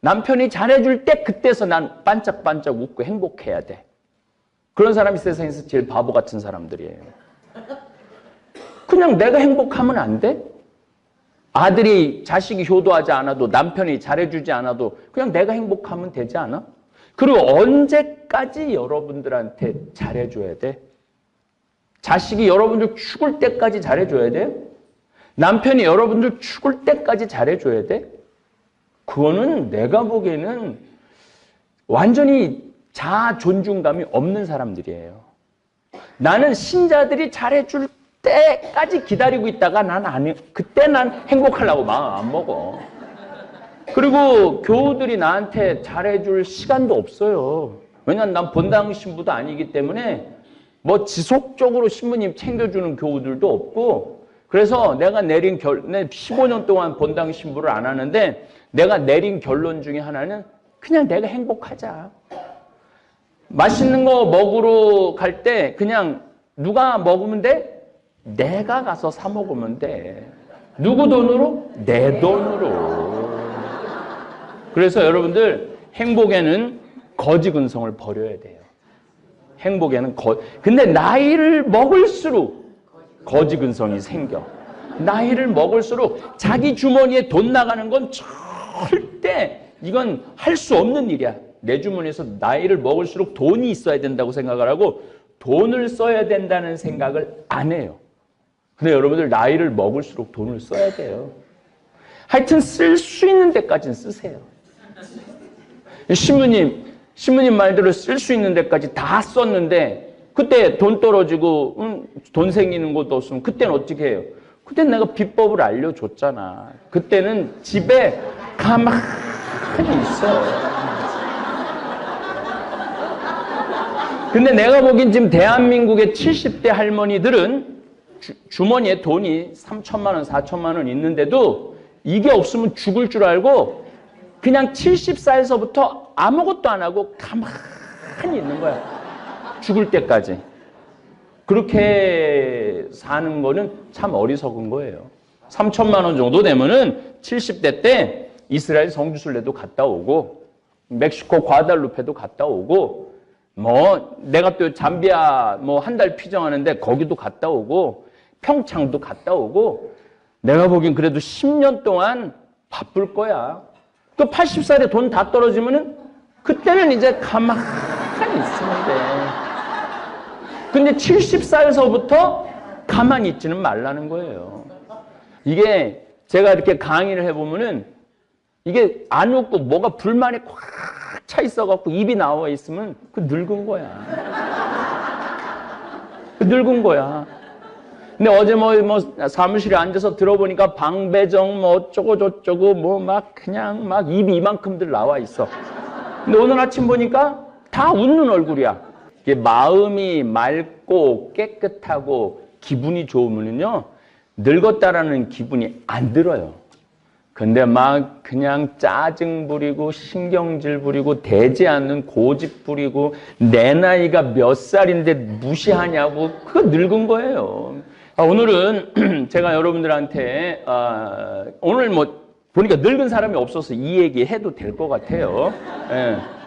남편이 잘해줄 때 그때서 난 반짝반짝 웃고 행복해야 돼. 그런 사람이 세상에서 제일 바보 같은 사람들이에요. 그냥 내가 행복하면 안 돼? 아들이 자식이 효도하지 않아도 남편이 잘해주지 않아도 그냥 내가 행복하면 되지 않아? 그리고 언제까지 여러분들한테 잘해줘야 돼? 자식이 여러분들 죽을 때까지 잘해줘야 돼? 남편이 여러분들 죽을 때까지 잘해줘야 돼? 그거는 내가 보기에는 완전히 자아 존중감이 없는 사람들이에요. 나는 신자들이 잘해줄 때까지 기다리고 있다가 그때 난 행복하려고 마음 안 먹어. 그리고 교우들이 나한테 잘해줄 시간도 없어요. 왜냐면 난 본당 신부도 아니기 때문에 뭐 지속적으로 신부님 챙겨주는 교우들도 없고, 그래서 내가 내린 15년 동안 본당 신부를 안 하는데 내가 내린 결론 중에 하나는 그냥 내가 행복하자. 맛있는 거 먹으러 갈 때 그냥 누가 먹으면 돼? 내가 가서 사 먹으면 돼. 누구 돈으로? 내 돈으로. 그래서 여러분들 행복에는 거지 근성을 버려야 돼요. 행복에는 근데 나이를 먹을수록 거지 근성이 생겨. 나이를 먹을수록 자기 주머니에 돈 나가는 건 절대 이건 할 수 없는 일이야. 내 주머니에서 나이를 먹을수록 돈이 있어야 된다고 생각을 하고 돈을 써야 된다는 생각을 안 해요. 근데 여러분들 나이를 먹을수록 돈을 써야 돼요. 하여튼 쓸 수 있는 데까지는 쓰세요. 신부님 말대로 쓸 수 있는 데까지 다 썼는데 그때 돈 떨어지고 돈 생기는 것도 없으면 그때는 어떻게 해요? 그때 내가 비법을 알려줬잖아. 그때는 집에 가만히 있어. 근데 내가 보기엔 지금 대한민국의 70대 할머니들은 주머니에 돈이 3천만 원, 4천만 원 있는데도 이게 없으면 죽을 줄 알고 그냥 70살에서부터 아무것도 안 하고 가만히 있는 거야. 죽을 때까지. 그렇게 사는 거는 참 어리석은 거예요. 3천만 원 정도 되면은 70대 때 이스라엘 성지순례도 갔다 오고 멕시코 과달루페도 갔다 오고 뭐 내가 또 잠비아 뭐 한 달 피정하는데 거기도 갔다 오고 평창도 갔다 오고 내가 보기엔 그래도 10년 동안 바쁠 거야. 그 80살에 돈 다 떨어지면은 그때는 이제 가만히 있으면 돼. 근데 70살에서부터 가만히 있지는 말라는 거예요. 이게 제가 이렇게 강의를 해보면은 이게 안 웃고 뭐가 불만이 꽉 차 있어갖고 입이 나와 있으면 그 늙은 거야. 그 늙은 거야. 근데 어제 뭐 사무실에 앉아서 들어보니까 방배정 뭐 어쩌고 저쩌고 뭐 막 그냥 막 입이 이만큼들 나와 있어. 근데 오늘 아침 보니까 다 웃는 얼굴이야. 이게 마음이 맑고 깨끗하고 기분이 좋으면요 늙었다라는 기분이 안 들어요. 근데 막 그냥 짜증 부리고 신경질 부리고 되지 않는 고집 부리고 내 나이가 몇 살인데 무시하냐고 그거 늙은 거예요. 오늘은 제가 여러분들한테 오늘 뭐 보니까 늙은 사람이 없어서 이 얘기 해도 될 것 같아요.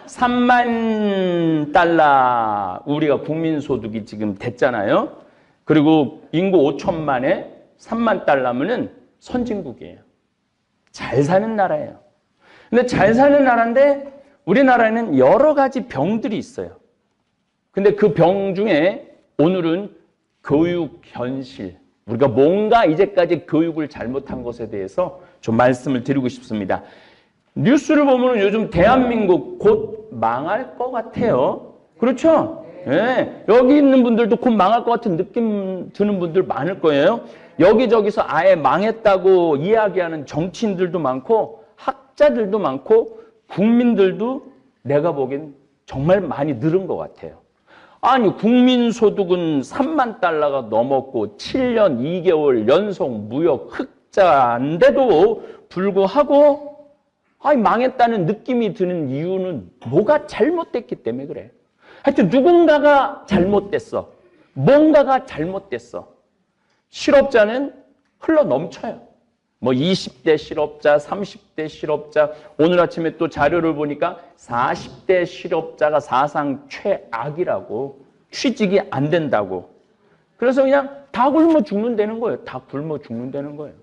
3만 달러 우리가 국민소득이 지금 됐잖아요. 그리고 인구 5천만에 3만 달러면은 선진국이에요. 잘 사는 나라예요. 근데 잘 사는 나라인데 우리나라에는 여러 가지 병들이 있어요. 근데 그 병 중에 오늘은 교육 현실, 우리가 뭔가 이제까지 교육을 잘못한 것에 대해서 좀 말씀을 드리고 싶습니다. 뉴스를 보면 요즘 대한민국 곧 망할 것 같아요. 그렇죠? 네. 여기 있는 분들도 곧 망할 것 같은 느낌 드는 분들 많을 거예요. 여기저기서 아예 망했다고 이야기하는 정치인들도 많고 학자들도 많고 국민들도 내가 보기엔 정말 많이 늘은 것 같아요. 아니 국민소득은 3만 달러가 넘었고 7년 2개월 연속 무역 흑자인데도 불구하고 아니 망했다는 느낌이 드는 이유는 뭐가 잘못됐기 때문에 그래. 하여튼 누군가가 잘못됐어. 뭔가가 잘못됐어. 실업자는 흘러 넘쳐요. 뭐 20대 실업자, 30대 실업자, 오늘 아침에 또 자료를 보니까 40대 실업자가 사상 최악이라고, 취직이 안 된다고. 그래서 그냥 다 굶어 죽는다는 거예요. 다 굶어 죽는다는 거예요.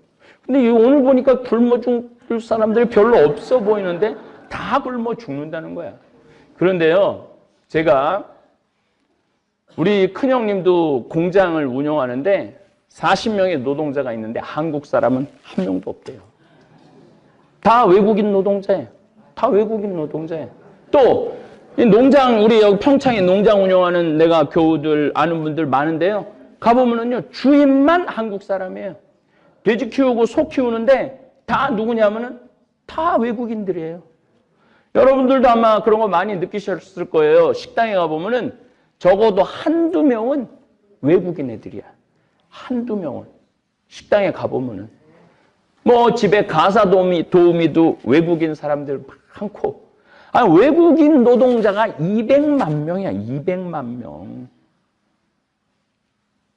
근데 오늘 보니까 굶어 죽을 사람들이 별로 없어 보이는데 다 굶어 죽는다는 거야. 그런데요, 제가 우리 큰형님도 공장을 운영하는데 40명의 노동자가 있는데 한국 사람은 한 명도 없대요. 다 외국인 노동자예요. 다 외국인 노동자예요. 또 이 농장, 우리 여기 평창에 농장 운영하는 내가 교우들 아는 분들 많은데요. 가보면은요, 주인만 한국 사람이에요. 돼지 키우고 소 키우는데 다 누구냐면은 다 외국인들이에요. 여러분들도 아마 그런 거 많이 느끼셨을 거예요. 식당에 가보면은 적어도 한두 명은 외국인 애들이야. 한두 명은. 식당에 가보면은. 뭐 집에 가사 도우미도 외국인 사람들 많고. 외국인 노동자가 200만 명이야. 200만 명.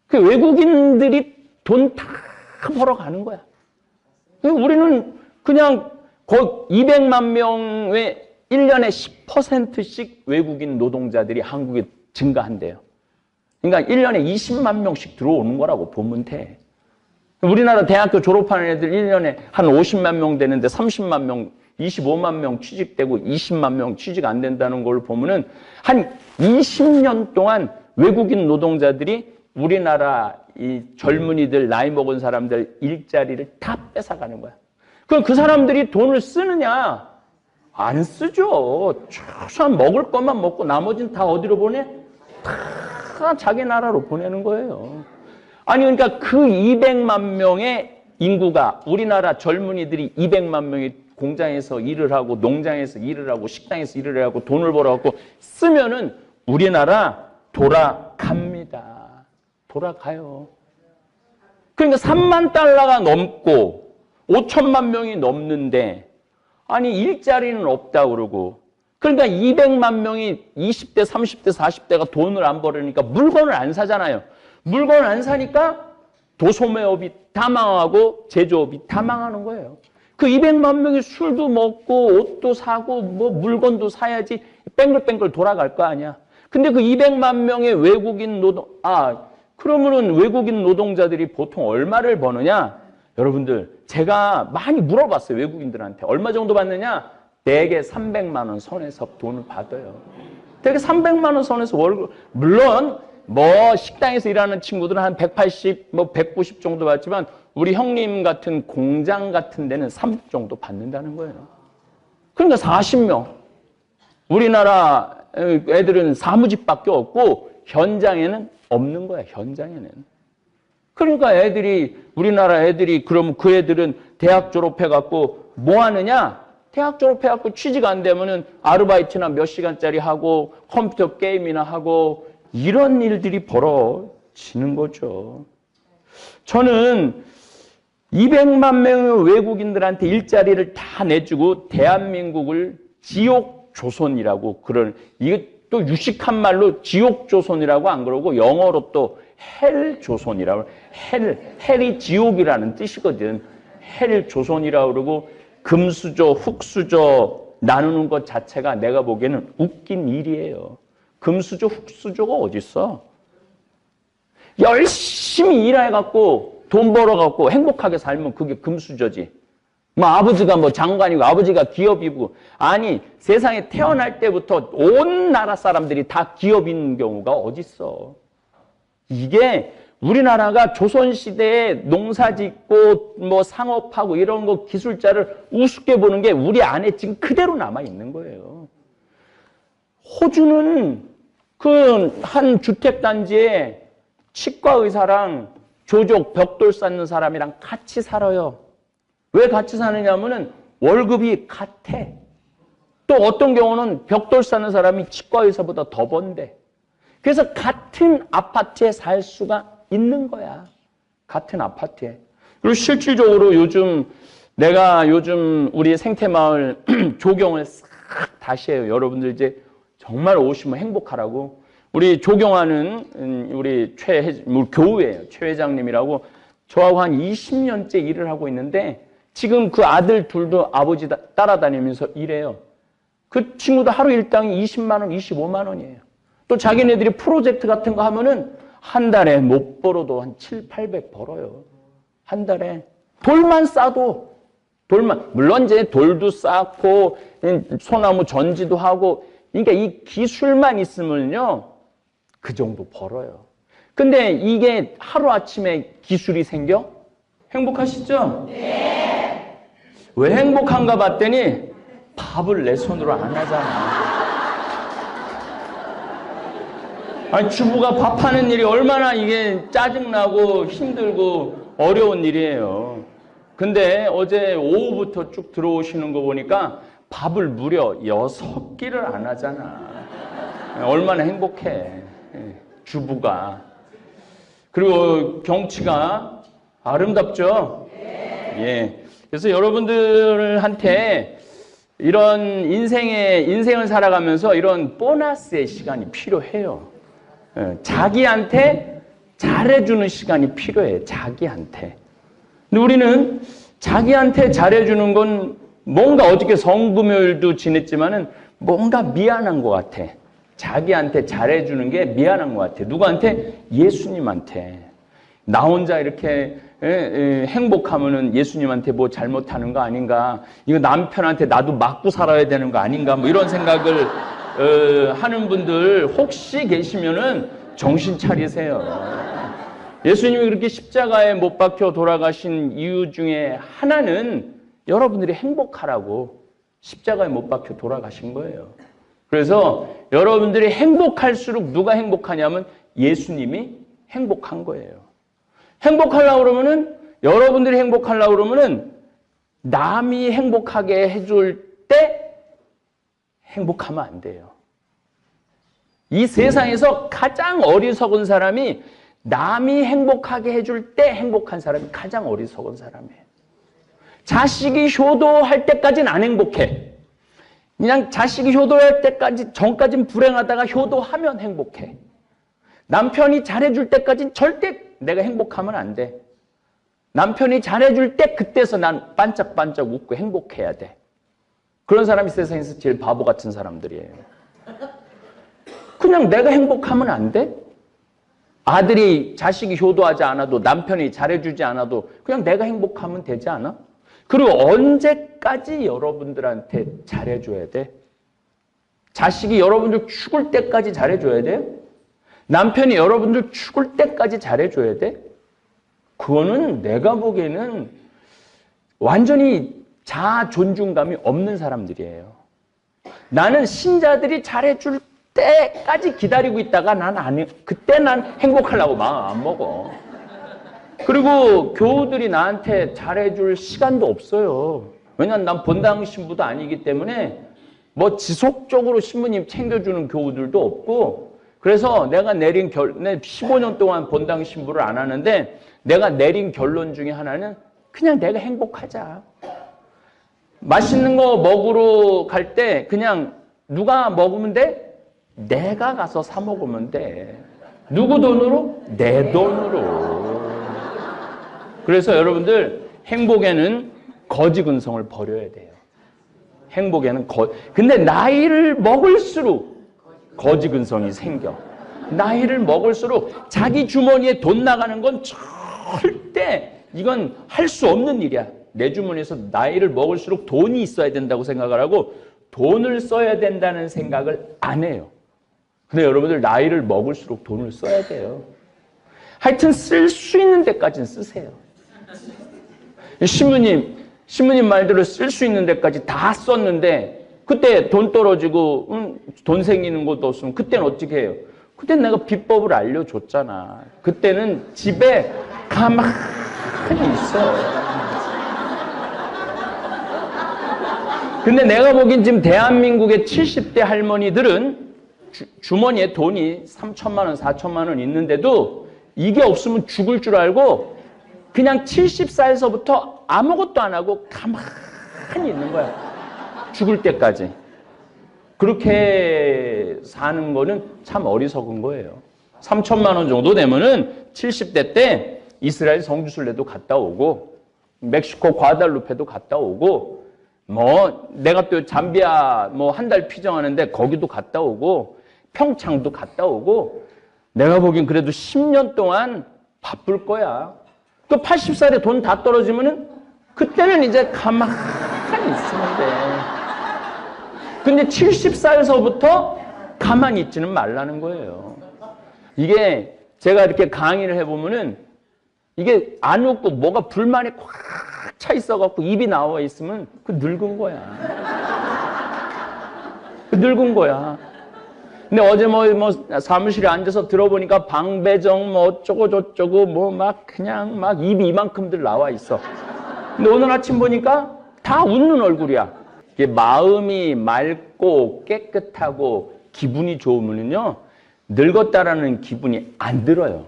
그 외국인들이 돈 다 벌어가는 거야. 우리는 그냥 거의 200만 명의 1년에 10%씩 외국인 노동자들이 한국에 증가한대요. 그러니까 1년에 20만 명씩 들어오는 거라고 보면 돼. 우리나라 대학교 졸업하는 애들 1년에 한 50만 명 되는데 30만 명, 25만 명 취직되고 20만 명 취직 안 된다는 걸 보면은 한 20년 동안 외국인 노동자들이 우리나라 이 젊은이들, 나이 먹은 사람들 일자리를 다 뺏어가는 거야. 그럼 그 사람들이 돈을 쓰느냐? 안 쓰죠. 최소한 먹을 것만 먹고 나머지는 다 어디로 보내? 다 자기 나라로 보내는 거예요. 아니 그러니까 그 200만 명의 인구가, 우리나라 젊은이들이 200만 명이 공장에서 일을 하고 농장에서 일을 하고 식당에서 일을 하고 돈을 벌어갖고 쓰면은 우리나라 돌아갑니다. 돌아가요. 그러니까 3만 달러가 넘고 5천만 명이 넘는데 아니 일자리는 없다고 그러고, 그러니까 200만 명이 20대, 30대, 40대가 돈을 안 벌으니까 물건을 안 사잖아요. 물건을 안 사니까 도소매업이 다 망하고 제조업이 다 망하는 거예요. 그 200만 명이 술도 먹고 옷도 사고 뭐 물건도 사야지 뺑글뺑글 돌아갈 거 아니야. 근데 그 200만 명의 외국인 그러면은 외국인 노동자들이 보통 얼마를 버느냐? 여러분들, 제가 많이 물어봤어요. 외국인들한테. 얼마 정도 받느냐? 대개 300만 원 선에서 돈을 받아요. 대개 300만 원 선에서 월급, 물론 뭐 식당에서 일하는 친구들은 한 180, 뭐 190 정도 받지만 우리 형님 같은 공장 같은 데는 300 정도 받는다는 거예요. 그러니까 40명. 우리나라 애들은 사무직밖에 없고 현장에는 없는 거야, 현장에는. 그러니까 우리나라 애들이, 그러면 그 애들은 대학 졸업해갖고 뭐 하느냐? 대학 졸업해갖고 취직 안 되면은 아르바이트나 몇 시간짜리 하고 컴퓨터 게임이나 하고 이런 일들이 벌어지는 거죠. 저는 200만 명의 외국인들한테 일자리를 다 내주고 대한민국을 지옥조선이라고, 이게 또 유식한 말로 지옥조선이라고 안 그러고 영어로 또 헬조선이라고, 헬이 지옥이라는 뜻이거든. 헬조선이라고 그러고 금수저, 흙수저 나누는 것 자체가 내가 보기에는 웃긴 일이에요. 금수저, 흙수저가 어딨어? 열심히 일해갖고 돈 벌어갖고 행복하게 살면 그게 금수저지. 뭐 아버지가 뭐 장관이고 아버지가 기업이고, 아니 세상에 태어날 때부터 온 나라 사람들이 다 기업인 경우가 어딨어. 이게 우리나라가 조선시대에 농사짓고 뭐 상업하고 이런 거 기술자를 우습게 보는 게 우리 안에 지금 그대로 남아있는 거예요. 호주는 그 한 주택단지에 치과의사랑 조족 벽돌 쌓는 사람이랑 같이 살아요. 왜 같이 사느냐면은 월급이 같아. 또 어떤 경우는 벽돌 쌓는 사람이 치과의사보다 더 번대. 그래서 같은 아파트에 살 수가 있는 거야. 같은 아파트에. 그리고 실질적으로 내가 요즘 우리 생태마을 조경을 싹 다시 해요. 여러분들 이제 정말 오시면 행복하라고. 우리 조경하는 우리 교우예요. 최 회장님이라고 저하고 한 20년째 일을 하고 있는데 지금 그 아들 둘도 아버지 따라다니면서 일해요. 그 친구도 하루 일당이 20만 원, 25만 원이에요. 또 자기네들이 프로젝트 같은 거 하면은 한 달에 못 벌어도 한 7, 800 벌어요. 한 달에. 돌만 싸도, 돌만. 물론 이제 돌도 쌓고, 소나무 전지도 하고, 그러니까 이 기술만 있으면요, 그 정도 벌어요. 근데 이게 하루아침에 기술이 생겨? 행복하시죠? 네. 왜 행복한가 봤더니 밥을 내 손으로 안 하잖아. 아니, 주부가 밥하는 일이 얼마나 이게 짜증나고 힘들고 어려운 일이에요. 근데 어제 오후부터 쭉 들어오시는 거 보니까 밥을 무려 6끼를 안 하잖아. 얼마나 행복해, 주부가. 그리고 경치가 아름답죠? 예. 그래서 여러분들한테 이런 인생을 살아가면서 이런 보너스의 시간이 필요해요. 자기한테 잘해주는 시간이 필요해, 자기한테. 근데 우리는 자기한테 잘해주는 건 뭔가 어저께 성금요일도 지냈지만은 뭔가 미안한 것 같아. 자기한테 잘해주는 게 미안한 것 같아. 누구한테? 예수님한테. 나 혼자 이렇게 행복하면은 예수님한테 뭐 잘못하는 거 아닌가? 이거 남편한테 나도 맞고 살아야 되는 거 아닌가? 뭐 이런 생각을 하는 분들 혹시 계시면은 정신 차리세요. 예수님이 그렇게 십자가에 못 박혀 돌아가신 이유 중에 하나는 여러분들이 행복하라고 십자가에 못 박혀 돌아가신 거예요. 그래서 여러분들이 행복할수록 누가 행복하냐면 예수님이 행복한 거예요. 행복하려고 그러면은, 여러분들이 행복하려고 그러면은 남이 행복하게 해줄 때 행복하면 안 돼요. 이 세상에서 가장 어리석은 사람이 남이 행복하게 해줄 때 행복한 사람이 가장 어리석은 사람이에요. 자식이 효도할 때까지는 안 행복해. 그냥 자식이 효도할 때까지, 전까지는 불행하다가 효도하면 행복해. 남편이 잘해줄 때까지는 절대 내가 행복하면 안 돼. 남편이 잘해줄 때 그때서 난 반짝반짝 웃고 행복해야 돼. 그런 사람이 세상에서 제일 바보 같은 사람들이에요. 그냥 내가 행복하면 안 돼? 자식이 효도하지 않아도, 남편이 잘해주지 않아도 그냥 내가 행복하면 되지 않아? 그리고 언제까지 여러분들한테 잘해줘야 돼? 자식이 여러분들 죽을 때까지 잘해줘야 돼요? 남편이 여러분들 죽을 때까지 잘해줘야 돼? 그거는 내가 보기에는 완전히 자아 존중감이 없는 사람들이에요. 나는 신자들이 잘해줄 때까지 기다리고 있다가 그때 난 행복하려고 마음 안 먹어. 그리고 교우들이 나한테 잘해줄 시간도 없어요. 왜냐면 난 본당 신부도 아니기 때문에 뭐 지속적으로 신부님 챙겨주는 교우들도 없고, 그래서 내가 내린 15년 동안 본당 신부를 안 하는데 내가 내린 결론 중에 하나는 그냥 내가 행복하자. 맛있는 거 먹으러 갈 때 그냥 누가 먹으면 돼? 내가 가서 사 먹으면 돼. 누구 돈으로? 내 돈으로. 그래서 여러분들 행복에는 거지 근성을 버려야 돼요. 행복에는 근데 나이를 먹을수록 거지 근성이 생겨. 나이를 먹을수록 자기 주머니에 돈 나가는 건 절대 이건 할 수 없는 일이야. 내 주머니에서 나이를 먹을수록 돈이 있어야 된다고 생각을 하고 돈을 써야 된다는 생각을 안 해요. 근데 여러분들 나이를 먹을수록 돈을 써야 돼요. 하여튼 쓸 수 있는 데까지는 쓰세요. 신부님 말대로 쓸 수 있는 데까지 다 썼는데 그때 돈 떨어지고 돈 생기는 것도 없으면 그때는 어떻게 해요? 그때는 내가 비법을 알려줬잖아. 그때는 집에 가만히 있어. 근데 내가 보기엔 지금 대한민국의 70대 할머니들은 주머니에 돈이 3천만 원, 4천만 원 있는데도 이게 없으면 죽을 줄 알고 그냥 70살에서부터 아무것도 안 하고 가만히 있는 거야. 죽을 때까지. 그렇게 사는 거는 참 어리석은 거예요. 3천만 원 정도 되면은 70대 때 이스라엘 성지순례도 갔다 오고 멕시코 과달루페도 갔다 오고, 뭐 내가 또 잠비아 뭐 한 달 피정하는데 거기도 갔다 오고, 평창도 갔다 오고, 내가 보기엔 그래도 10년 동안 바쁠 거야. 그 80살에 돈 다 떨어지면은 그때는 이제 가만히 있으면 돼. 근데 70살서부터 가만히 있지는 말라는 거예요. 이게 제가 이렇게 강의를 해보면은 이게 안 웃고 뭐가 불만이 꽉 차 있어갖고 입이 나와 있으면 그 늙은 거야. 그 늙은 거야. 근데 어제 뭐 사무실에 앉아서 들어보니까 방배정 뭐 어쩌고 저쩌고 뭐 막 그냥 막 입이 이만큼들 나와 있어. 근데 오늘 아침 보니까 다 웃는 얼굴이야. 이게 마음이 맑고 깨끗하고 기분이 좋으면요 늙었다라는 기분이 안 들어요.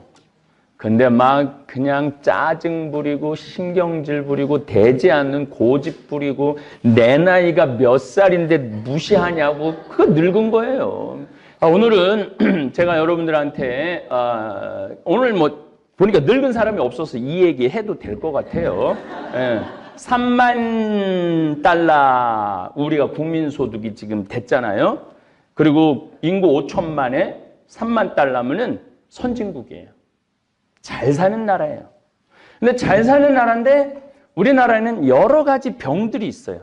근데 막 그냥 짜증 부리고 신경질 부리고 되지 않는 고집 부리고 내 나이가 몇 살인데 무시하냐고 그거 늙은 거예요. 오늘은 제가 여러분들한테 오늘 뭐 보니까 늙은 사람이 없어서 이 얘기 해도 될 것 같아요. 3만 달러 우리가 국민소득이 지금 됐잖아요. 그리고 인구 5천만에 3만 달러면은 선진국이에요. 잘 사는 나라예요. 근데 잘 사는 나라인데 우리나라에는 여러 가지 병들이 있어요.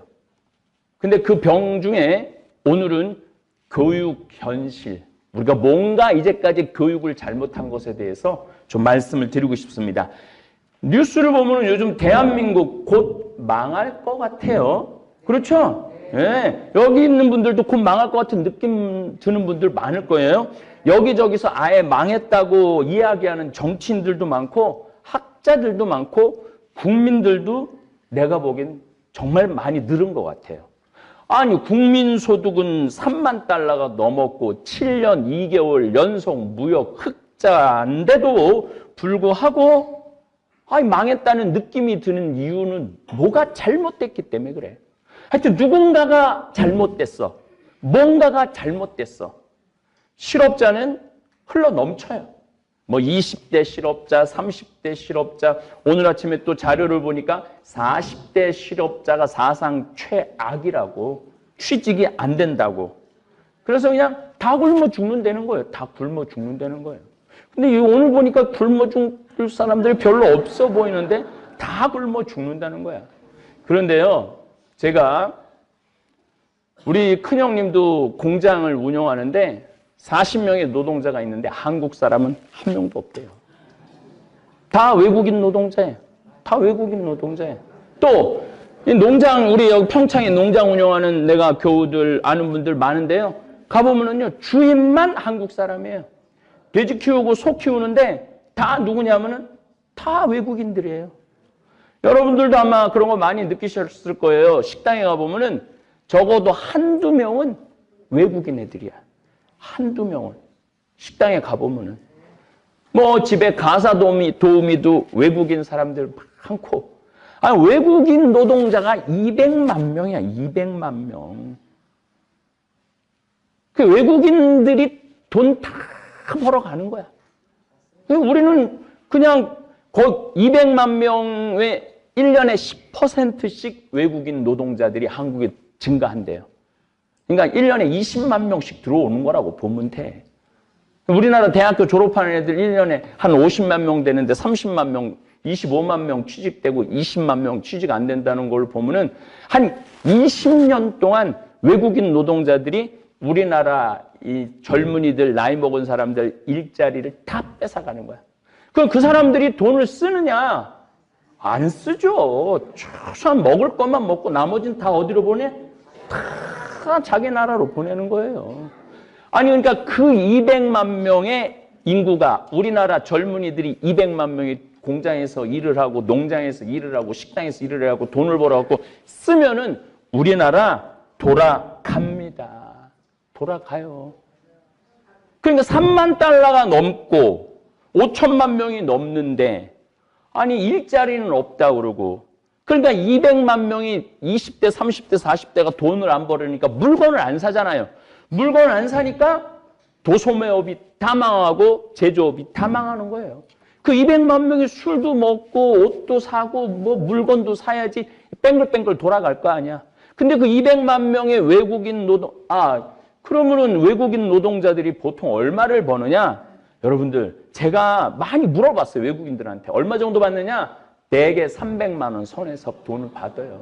근데 그 병 중에 오늘은 교육 현실, 우리가 뭔가 이제까지 교육을 잘못한 것에 대해서 좀 말씀을 드리고 싶습니다. 뉴스를 보면 요즘 대한민국 곧 망할 것 같아요. 그렇죠? 네. 여기 있는 분들도 곧 망할 것 같은 느낌 드는 분들 많을 거예요. 여기저기서 아예 망했다고 이야기하는 정치인들도 많고 학자들도 많고 국민들도 내가 보기엔 정말 많이 늘은 것 같아요. 아니 국민소득은 3만 달러가 넘었고 7년 2개월 연속 무역 흑자인데도 불구하고 아니 망했다는 느낌이 드는 이유는 뭐가 잘못됐기 때문에 그래. 하여튼 누군가가 잘못됐어. 뭔가가 잘못됐어. 실업자는 흘러 넘쳐요. 뭐 20대 실업자, 30대 실업자, 오늘 아침에 또 자료를 보니까 40대 실업자가 사상 최악이라고, 취직이 안 된다고. 그래서 그냥 다 굶어 죽는다는 거예요. 다 굶어 죽는다는 거예요. 근데 오늘 보니까 굶어 죽을 사람들이 별로 없어 보이는데 다 굶어 죽는다는 거야. 그런데요, 제가 우리 큰형님도 공장을 운영하는데 40명의 노동자가 있는데 한국 사람은 한 명도 없대요. 다 외국인 노동자예요. 다 외국인 노동자예요. 또 이 농장, 우리 여기 평창에 농장 운영하는 내가 교우들 아는 분들 많은데요. 가보면은요 주인만 한국 사람이에요. 돼지 키우고 소 키우는데 다 누구냐면은 다 외국인들이에요. 여러분들도 아마 그런 거 많이 느끼셨을 거예요. 식당에 가보면은 적어도 한두 명은 외국인 애들이야. 한두 명은. 식당에 가보면은. 뭐 집에 가사 도우미도 외국인 사람들 많고. 아니, 외국인 노동자가 200만 명이야. 200만 명. 그 외국인들이 돈 다 벌어가는 거야. 우리는 그냥 거의 200만 명의 1년에 10%씩 외국인 노동자들이 한국에 증가한대요. 그러니까 1년에 20만 명씩 들어오는 거라고 보면 돼. 우리나라 대학교 졸업하는 애들 1년에 한 50만 명 되는데 30만 명, 25만 명 취직되고 20만 명 취직 안 된다는 걸 보면은 한 20년 동안 외국인 노동자들이 우리나라 이 젊은이들, 나이 먹은 사람들 일자리를 다 뺏어가는 거야. 그럼 그 사람들이 돈을 쓰느냐? 안 쓰죠. 최소한 먹을 것만 먹고 나머지는 다 어디로 보내? 다 자기 나라로 보내는 거예요. 아니 그러니까 그 200만 명의 인구가 우리나라 젊은이들이 200만 명이 공장에서 일을 하고 농장에서 일을 하고 식당에서 일을 하고 돈을 벌어갖고 쓰면은 우리나라 돌아갑니다. 돌아가요. 그러니까 3만 달러가 넘고 5천만 명이 넘는데 아니 일자리는 없다 그러고 그러니까 200만 명이 20대, 30대, 40대가 돈을 안 벌으니까 물건을 안 사잖아요. 물건을 안 사니까 도소매업이 다 망하고 제조업이 다 망하는 거예요. 그 200만 명이 술도 먹고 옷도 사고 뭐 물건도 사야지 뱅글뱅글 돌아갈 거 아니야. 근데 그 200만 명의 외국인 그러면은 외국인 노동자들이 보통 얼마를 버느냐? 여러분들, 제가 많이 물어봤어요. 외국인들한테. 얼마 정도 받느냐? 대개 300만 원 선에서 돈을 받아요.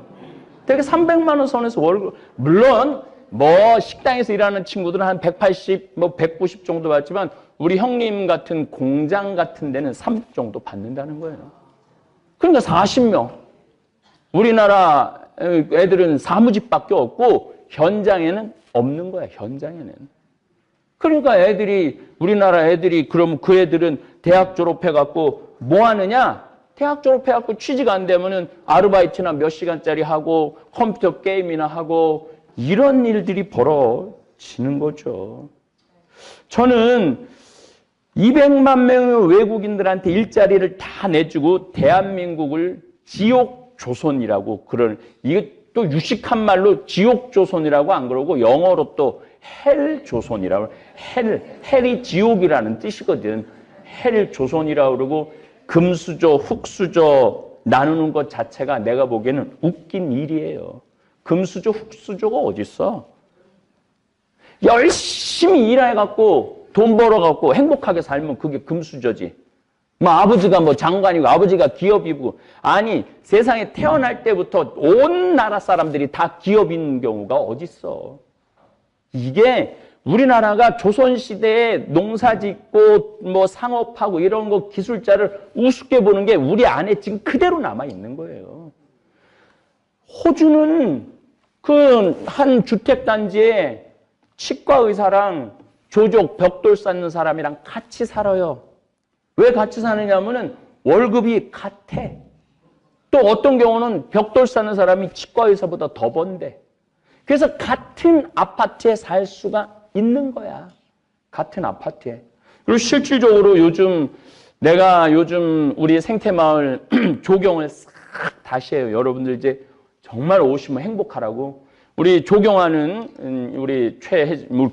대개 300만 원 선에서 월급, 물론 뭐 식당에서 일하는 친구들은 한 180, 뭐 190 정도 받지만 우리 형님 같은 공장 같은 데는 300 정도 받는다는 거예요. 그러니까 40명. 우리나라 애들은 사무직밖에 없고 현장에는 없는 거야, 현장에는. 그러니까 우리나라 애들이, 그러면 그 애들은 대학 졸업해갖고 뭐 하느냐? 대학 졸업해갖고 취직 안 되면은 아르바이트나 몇 시간짜리 하고 컴퓨터 게임이나 하고 이런 일들이 벌어지는 거죠. 저는 200만 명의 외국인들한테 일자리를 다 내주고 대한민국을 지옥조선이라고 이게 또 유식한 말로 지옥조선이라고 안 그러고 영어로 또 헬조선이라고, 헬이 지옥이라는 뜻이거든. 헬조선이라고 그러고 금수저, 흙수저 나누는 것 자체가 내가 보기에는 웃긴 일이에요. 금수저, 흙수저가 어딨어? 열심히 일해갖고 돈 벌어갖고 행복하게 살면 그게 금수저지. 뭐 아버지가 뭐 장관이고 아버지가 기업이고, 아니 세상에 태어날 때부터 온 나라 사람들이 다 기업인 경우가 어딨어. 이게 우리나라가 조선시대에 농사짓고 뭐 상업하고 이런 거 기술자를 우습게 보는 게 우리 안에 지금 그대로 남아있는 거예요. 호주는 그 한 주택단지에 치과의사랑 조족 벽돌 쌓는 사람이랑 같이 살아요. 왜 같이 사느냐면은 월급이 같아. 또 어떤 경우는 벽돌 쌓는 사람이 치과의사보다 더 번대. 그래서 같은 아파트에 살 수가 있는 거야. 같은 아파트에. 그리고 실질적으로 내가 요즘 우리 생태마을 조경을 싹 다시 해요. 여러분들 이제 정말 오시면 행복하라고. 우리 조경하는 우리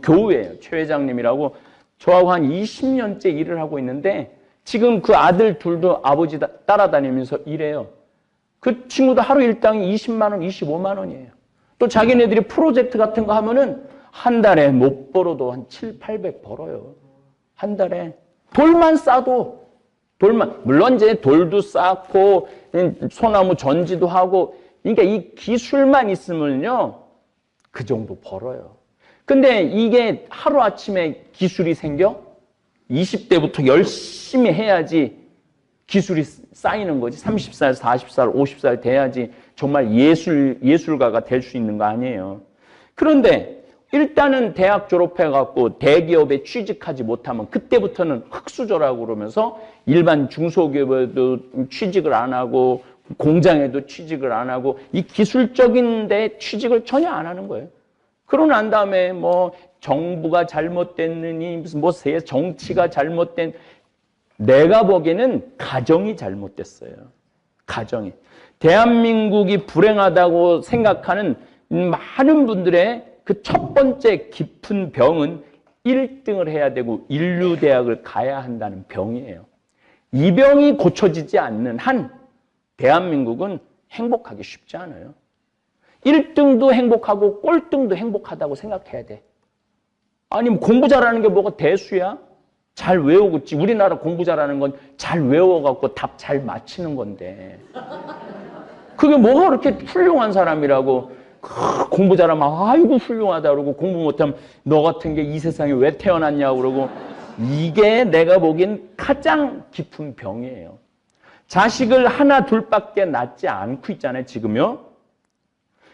교우예요. 최 회장님이라고 저하고 한 20년째 일을 하고 있는데 지금 그 아들 둘도 아버지 따라다니면서 일해요. 그 친구도 하루 일당이 20만 원, 25만 원이에요. 또 자기네들이 프로젝트 같은 거 하면은 한 달에 못 벌어도 한 7, 800 벌어요. 한 달에. 돌만 싸도, 물론 이제 돌도 쌓고, 소나무 전지도 하고, 그러니까 이 기술만 있으면요, 그 정도 벌어요. 근데 이게 하루아침에 기술이 생겨? 20대부터 열심히 해야지 기술이 쌓이는 거지. 30살, 40살, 50살 돼야지 정말 예술가가 될 수 있는 거 아니에요. 그런데 일단은 대학 졸업해갖고 대기업에 취직하지 못하면 그때부터는 흙수저라고 그러면서 일반 중소기업에도 취직을 안 하고 공장에도 취직을 안 하고 이 기술적인 데 취직을 전혀 안 하는 거예요. 그러고 난 다음에 뭐 정부가 잘못됐느니 무슨 뭐 정치가 잘못된, 내가 보기에는 가정이 잘못됐어요. 가정이. 대한민국이 불행하다고 생각하는 많은 분들의 그 첫 번째 깊은 병은 1등을 해야 되고 인류대학을 가야 한다는 병이에요. 이 병이 고쳐지지 않는 한 대한민국은 행복하기 쉽지 않아요. 1등도 행복하고 꼴등도 행복하다고 생각해야 돼. 아니 공부 잘하는 게 뭐가 대수야? 잘 외우겠지. 우리나라 공부 잘하는 건 잘 외워갖고 답 잘 맞히는 건데. 그게 뭐가 그렇게 훌륭한 사람이라고. 공부 잘하면 아이고 훌륭하다 그러고 공부 못하면 너 같은 게 이 세상에 왜 태어났냐고 그러고. 이게 내가 보기엔 가장 깊은 병이에요. 자식을 하나 둘밖에 낳지 않고 있잖아요 지금요.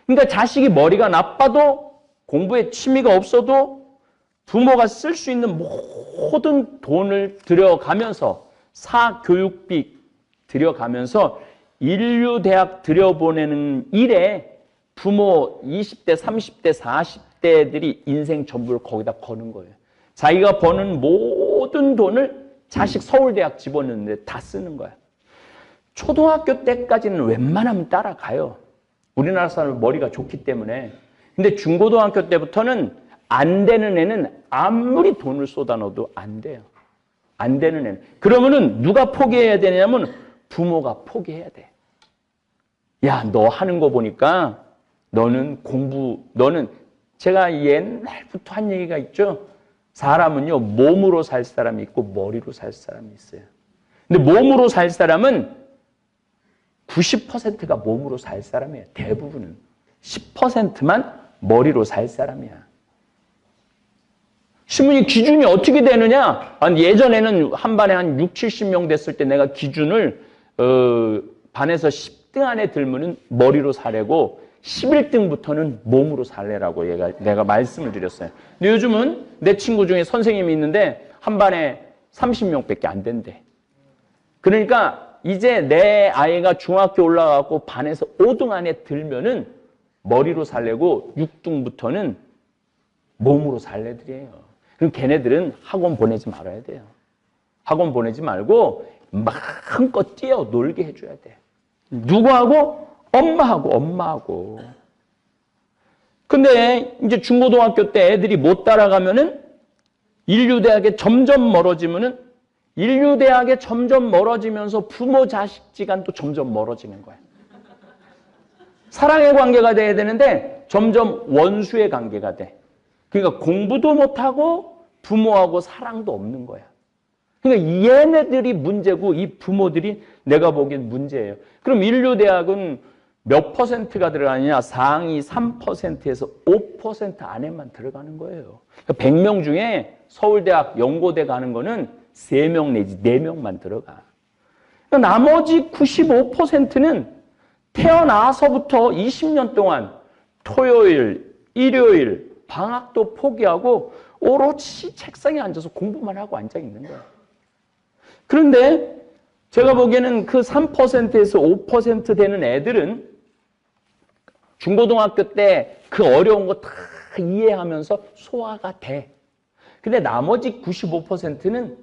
그러니까 자식이 머리가 나빠도 공부에 취미가 없어도 부모가 쓸 수 있는 모든 돈을 들여가면서 사교육비 들여가면서 인류대학 들여보내는 일에 부모 20대, 30대, 40대들이 인생 전부를 거기다 거는 거예요. 자기가 버는 모든 돈을 자식 서울대학 집어넣는데 다 쓰는 거야. 초등학교 때까지는 웬만하면 따라가요. 우리나라 사람은 머리가 좋기 때문에. 근데 중고등학교 때부터는 안 되는 애는 아무리 돈을 쏟아 넣어도 안 돼요. 안 되는 애는. 그러면은 누가 포기해야 되냐면 부모가 포기해야 돼. 야, 너 하는 거 보니까 너는 제가 옛날부터 한 얘기가 있죠. 사람은요, 몸으로 살 사람이 있고 머리로 살 사람이 있어요. 근데 몸으로 살 사람은 90%가 몸으로 살 사람이에요. 대부분은. 10%만 머리로 살 사람이야. 신문이 기준이 어떻게 되느냐? 예전에는 한 반에 한 6, 70명 됐을 때 내가 기준을 반에서 10등 안에 들면은 머리로 사래고 11등부터는 몸으로 살래라고 내가 말씀을 드렸어요. 근데 요즘은 내 친구 중에 선생님이 있는데 한 반에 30명밖에 안 된대. 그러니까 이제 내 아이가 중학교 올라가고 반에서 5등 안에 들면은 머리로 살래고 6등부터는 몸으로 살래들이에요. 그럼 걔네들은 학원 보내지 말아야 돼요. 학원 보내지 말고 마음껏 뛰어놀게 해줘야 돼. 누구하고? 엄마하고. 근데 이제 중고등학교 때 애들이 못 따라가면은 인류대학에 점점 멀어지면서 부모 자식 지간도 점점 멀어지는 거야. 사랑의 관계가 돼야 되는데 점점 원수의 관계가 돼. 그러니까 공부도 못하고 부모하고 사랑도 없는 거야. 그러니까 얘네들이 문제고 이 부모들이 내가 보기엔 문제예요. 그럼 인류대학은 몇 퍼센트가 들어가느냐? 상위 3%에서 5% 안에만 들어가는 거예요. 그러니까 100명 중에 서울대학, 연고대 가는 거는 3명 내지 4명만 들어가. 그러니까 나머지 95%는 태어나서부터 20년 동안 토요일, 일요일, 방학도 포기하고 오롯이 책상에 앉아서 공부만 하고 앉아 있는 거예요. 그런데 제가 보기에는 그 3%에서 5% 되는 애들은 중고등학교 때 그 어려운 거 다 이해하면서 소화가 돼. 근데 나머지 95%는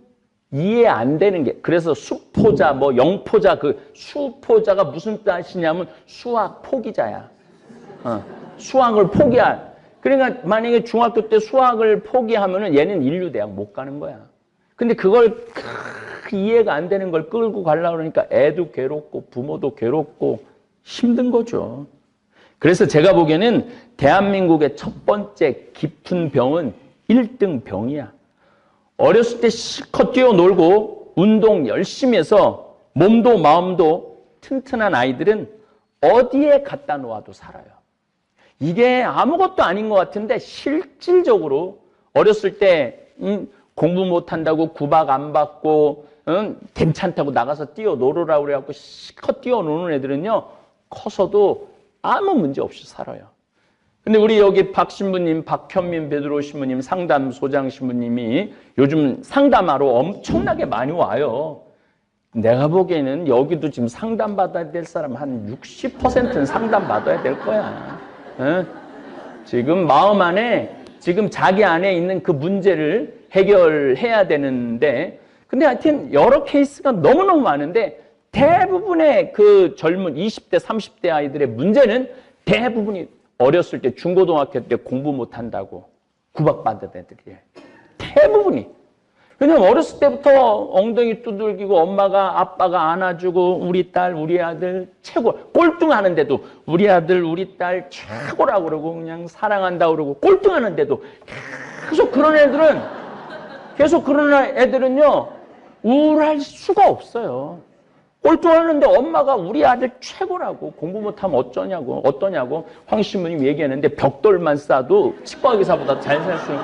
이해 안 되는 게, 그래서 수포자, 뭐 영포자, 그 수포자가 무슨 뜻이냐면 수학 포기자야. 수학을 포기한. 그러니까 만약에 중학교 때 수학을 포기하면은 얘는 인류대학 못 가는 거야. 근데 그걸 이해가 안 되는 걸 끌고 가려고 그러니까 애도 괴롭고 부모도 괴롭고 힘든 거죠. 그래서 제가 보기에는 대한민국의 첫 번째 깊은 병은 1등 병이야. 어렸을 때 실컷 뛰어놀고 운동 열심히 해서 몸도 마음도 튼튼한 아이들은 어디에 갖다 놓아도 살아요. 이게 아무것도 아닌 것 같은데 실질적으로 어렸을 때 공부 못한다고 구박 안 받고 괜찮다고 나가서 뛰어놀으라고 그래갖고 실컷 뛰어노는 애들은요 커서도 아무 문제 없이 살아요. 근데 우리 여기 박 신부님, 박현민 베드로 신부님, 상담소장 신부님이 요즘 상담하러 엄청나게 많이 와요. 내가 보기에는 여기도 지금 상담받아야 될 사람 한 60%는 상담받아야 될 거야. 지금 마음 안에, 지금 자기 안에 있는 그 문제를 해결해야 되는데, 근데 하여튼 여러 케이스가 너무너무 많은데, 대부분의 그 젊은 20대, 30대 아이들의 문제는 대부분이 어렸을 때 중고등학교 때 공부 못한다고 구박받은 애들이에요. 대부분이. 왜냐면 어렸을 때부터 엉덩이 두들기고 엄마가 아빠가 안아주고 우리 딸 우리 아들 최고 꼴등하는데도 우리 아들 우리 딸 최고라고 그러고 그냥 사랑한다고 그러고 꼴등하는데도 계속 그런 애들은요 우울할 수가 없어요. 꼴등하는데 엄마가 우리 아들 최고라고 공부 못하면 어떠냐고 황 신부님 얘기하는데 벽돌만 싸도 치과 의사보다 잘 살 수 있는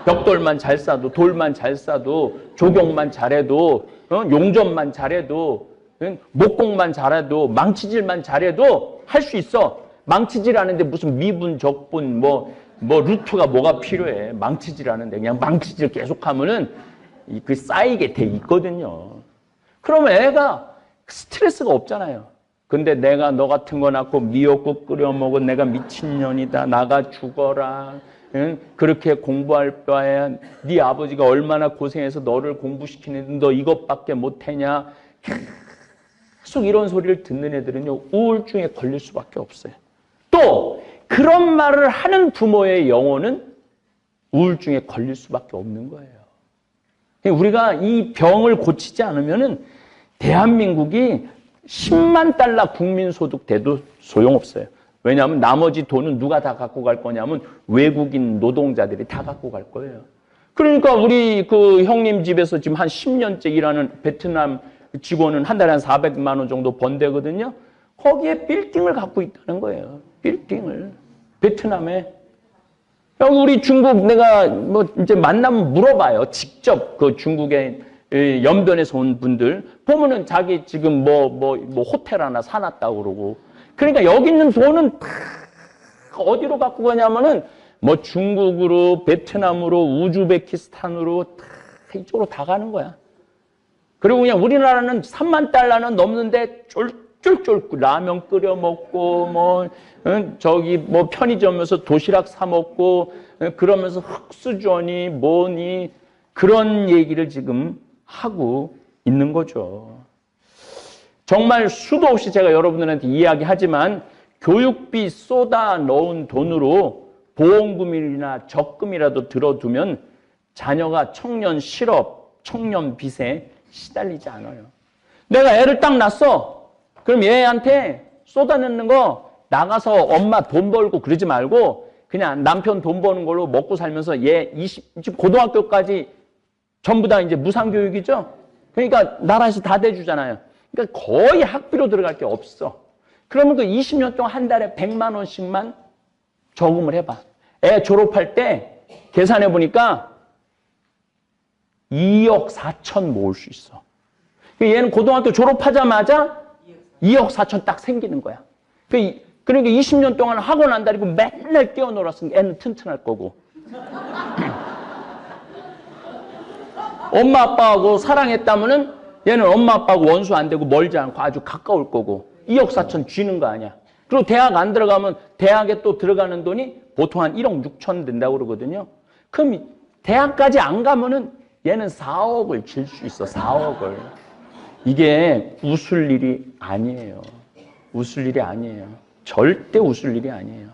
벽돌만 잘 싸도 돌만 잘 싸도 조경만 잘해도 용접만 잘해도 목공만 잘해도 망치질만 잘해도 할 수 있어. 망치질 하는데 무슨 미분 적분 뭐 루트가 뭐가 필요해. 망치질 하는데 그냥 망치질 계속하면은 그 쌓이게 돼 있거든요. 그러면 애가 스트레스가 없잖아요. 근데 내가 너 같은 거 낳고 미역국 끓여 먹은 내가 미친년이다. 나가 죽어라. 응? 그렇게 공부할 바에 네 아버지가 얼마나 고생해서 너를 공부시키는데 너 이것밖에 못하냐. 계속 이런 소리를 듣는 애들은요. 우울증에 걸릴 수밖에 없어요. 또 그런 말을 하는 부모의 영혼은 우울증에 걸릴 수밖에 없는 거예요. 우리가 이 병을 고치지 않으면은 대한민국이 10만 달러 국민소득 돼도 소용없어요. 왜냐하면 나머지 돈은 누가 다 갖고 갈 거냐면 외국인 노동자들이 다 갖고 갈 거예요. 그러니까 우리 그 형님 집에서 지금 한 10년째 일하는 베트남 직원은 한 달에 한 400만 원 정도 번대거든요. 거기에 빌딩을 갖고 있다는 거예요. 빌딩을. 베트남에. 여기 우리 중국 내가 뭐 이제 만나면 물어봐요. 직접 그 중국에 연변에서 온 분들 보면은 자기 지금 뭐 호텔 하나 사놨다고 그러고. 그러니까 여기 있는 돈은 다 어디로 갖고 가냐면은 뭐 중국으로, 베트남으로, 우즈베키스탄으로 다 이쪽으로 다 가는 거야. 그리고 그냥 우리나라는 3만 달러는 넘는데 쫄쫄쫄 라면 끓여 먹고 뭐 저기 뭐 편의점에서 도시락 사 먹고 그러면서 흑수저니 뭐니 그런 얘기를 지금 하고 있는 거죠. 정말 수도 없이 제가 여러분들한테 이야기하지만 교육비 쏟아 넣은 돈으로 보험금이나 적금이라도 들어두면 자녀가 청년 실업, 청년 빚에 시달리지 않아요. 내가 애를 딱 낳았어. 그럼 얘한테 쏟아내는 거 나가서 엄마 돈 벌고 그러지 말고 그냥 남편 돈 버는 걸로 먹고 살면서 얘 지금 고등학교까지 전부 다 이제 무상교육이죠. 그러니까 나라에서 다 대주잖아요. 그러니까 거의 학비로 들어갈 게 없어. 그러면 그 20년 동안 한 달에 100만 원씩만 저금을 해봐. 애 졸업할 때 계산해 보니까 2억 4천 모을 수 있어. 얘는 고등학교 졸업하자마자 2억 4천 딱 생기는 거야. 그러니까 20년 동안 학원 안 다니고 맨날 뛰어놀았으니까 애는 튼튼할 거고. 엄마 아빠하고 사랑했다면은 얘는 엄마 아빠하고 원수 안 되고 멀지 않고 아주 가까울 거고. 2억 4천 쥐는 거 아니야. 그리고 대학 안 들어가면 대학에 또 들어가는 돈이 보통 한 1억 6천 된다고 그러거든요. 그럼 대학까지 안 가면은 얘는 4억을 질 수 있어. 4억을. 이게 웃을 일이 아니에요. 웃을 일이 아니에요. 절대 웃을 일이 아니에요.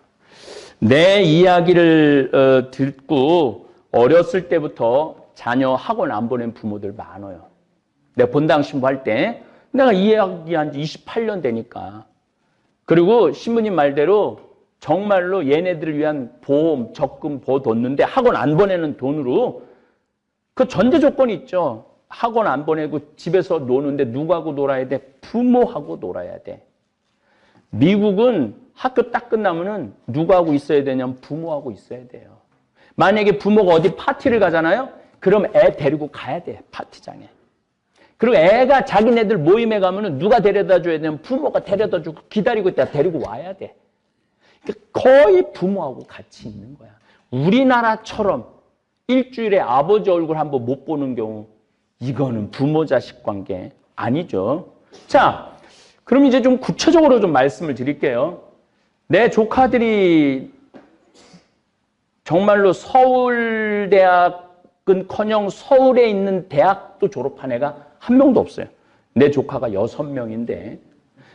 내 이야기를 듣고 어렸을 때부터 자녀 학원 안 보낸 부모들 많아요. 내 본당 신부할 때 내가 이야기한 지 28년 되니까. 그리고 신부님 말대로 정말로 얘네들을 위한 보험, 적금 보뒀는데 학원 안 보내는 돈으로 그 전제 조건이 있죠. 학원 안 보내고 집에서 노는데 누구하고 놀아야 돼? 부모하고 놀아야 돼. 미국은 학교 딱 끝나면은 누구하고 있어야 되냐면 부모하고 있어야 돼요. 만약에 부모가 어디 파티를 가잖아요? 그럼 애 데리고 가야 돼, 파티장에. 그리고 애가 자기네들 모임에 가면은 누가 데려다 줘야 되냐면 부모가 데려다 주고 기다리고 있다가 데리고 와야 돼. 그러니까 거의 부모하고 같이 있는 거야. 우리나라처럼 일주일에 아버지 얼굴 한번 못 보는 경우, 이거는 부모 자식 관계 아니죠. 자, 그럼 이제 좀 구체적으로 좀 말씀을 드릴게요. 내 조카들이 정말로 서울대학은커녕 서울에 있는 대학도 졸업한 애가 한 명도 없어요. 내 조카가 6명인데.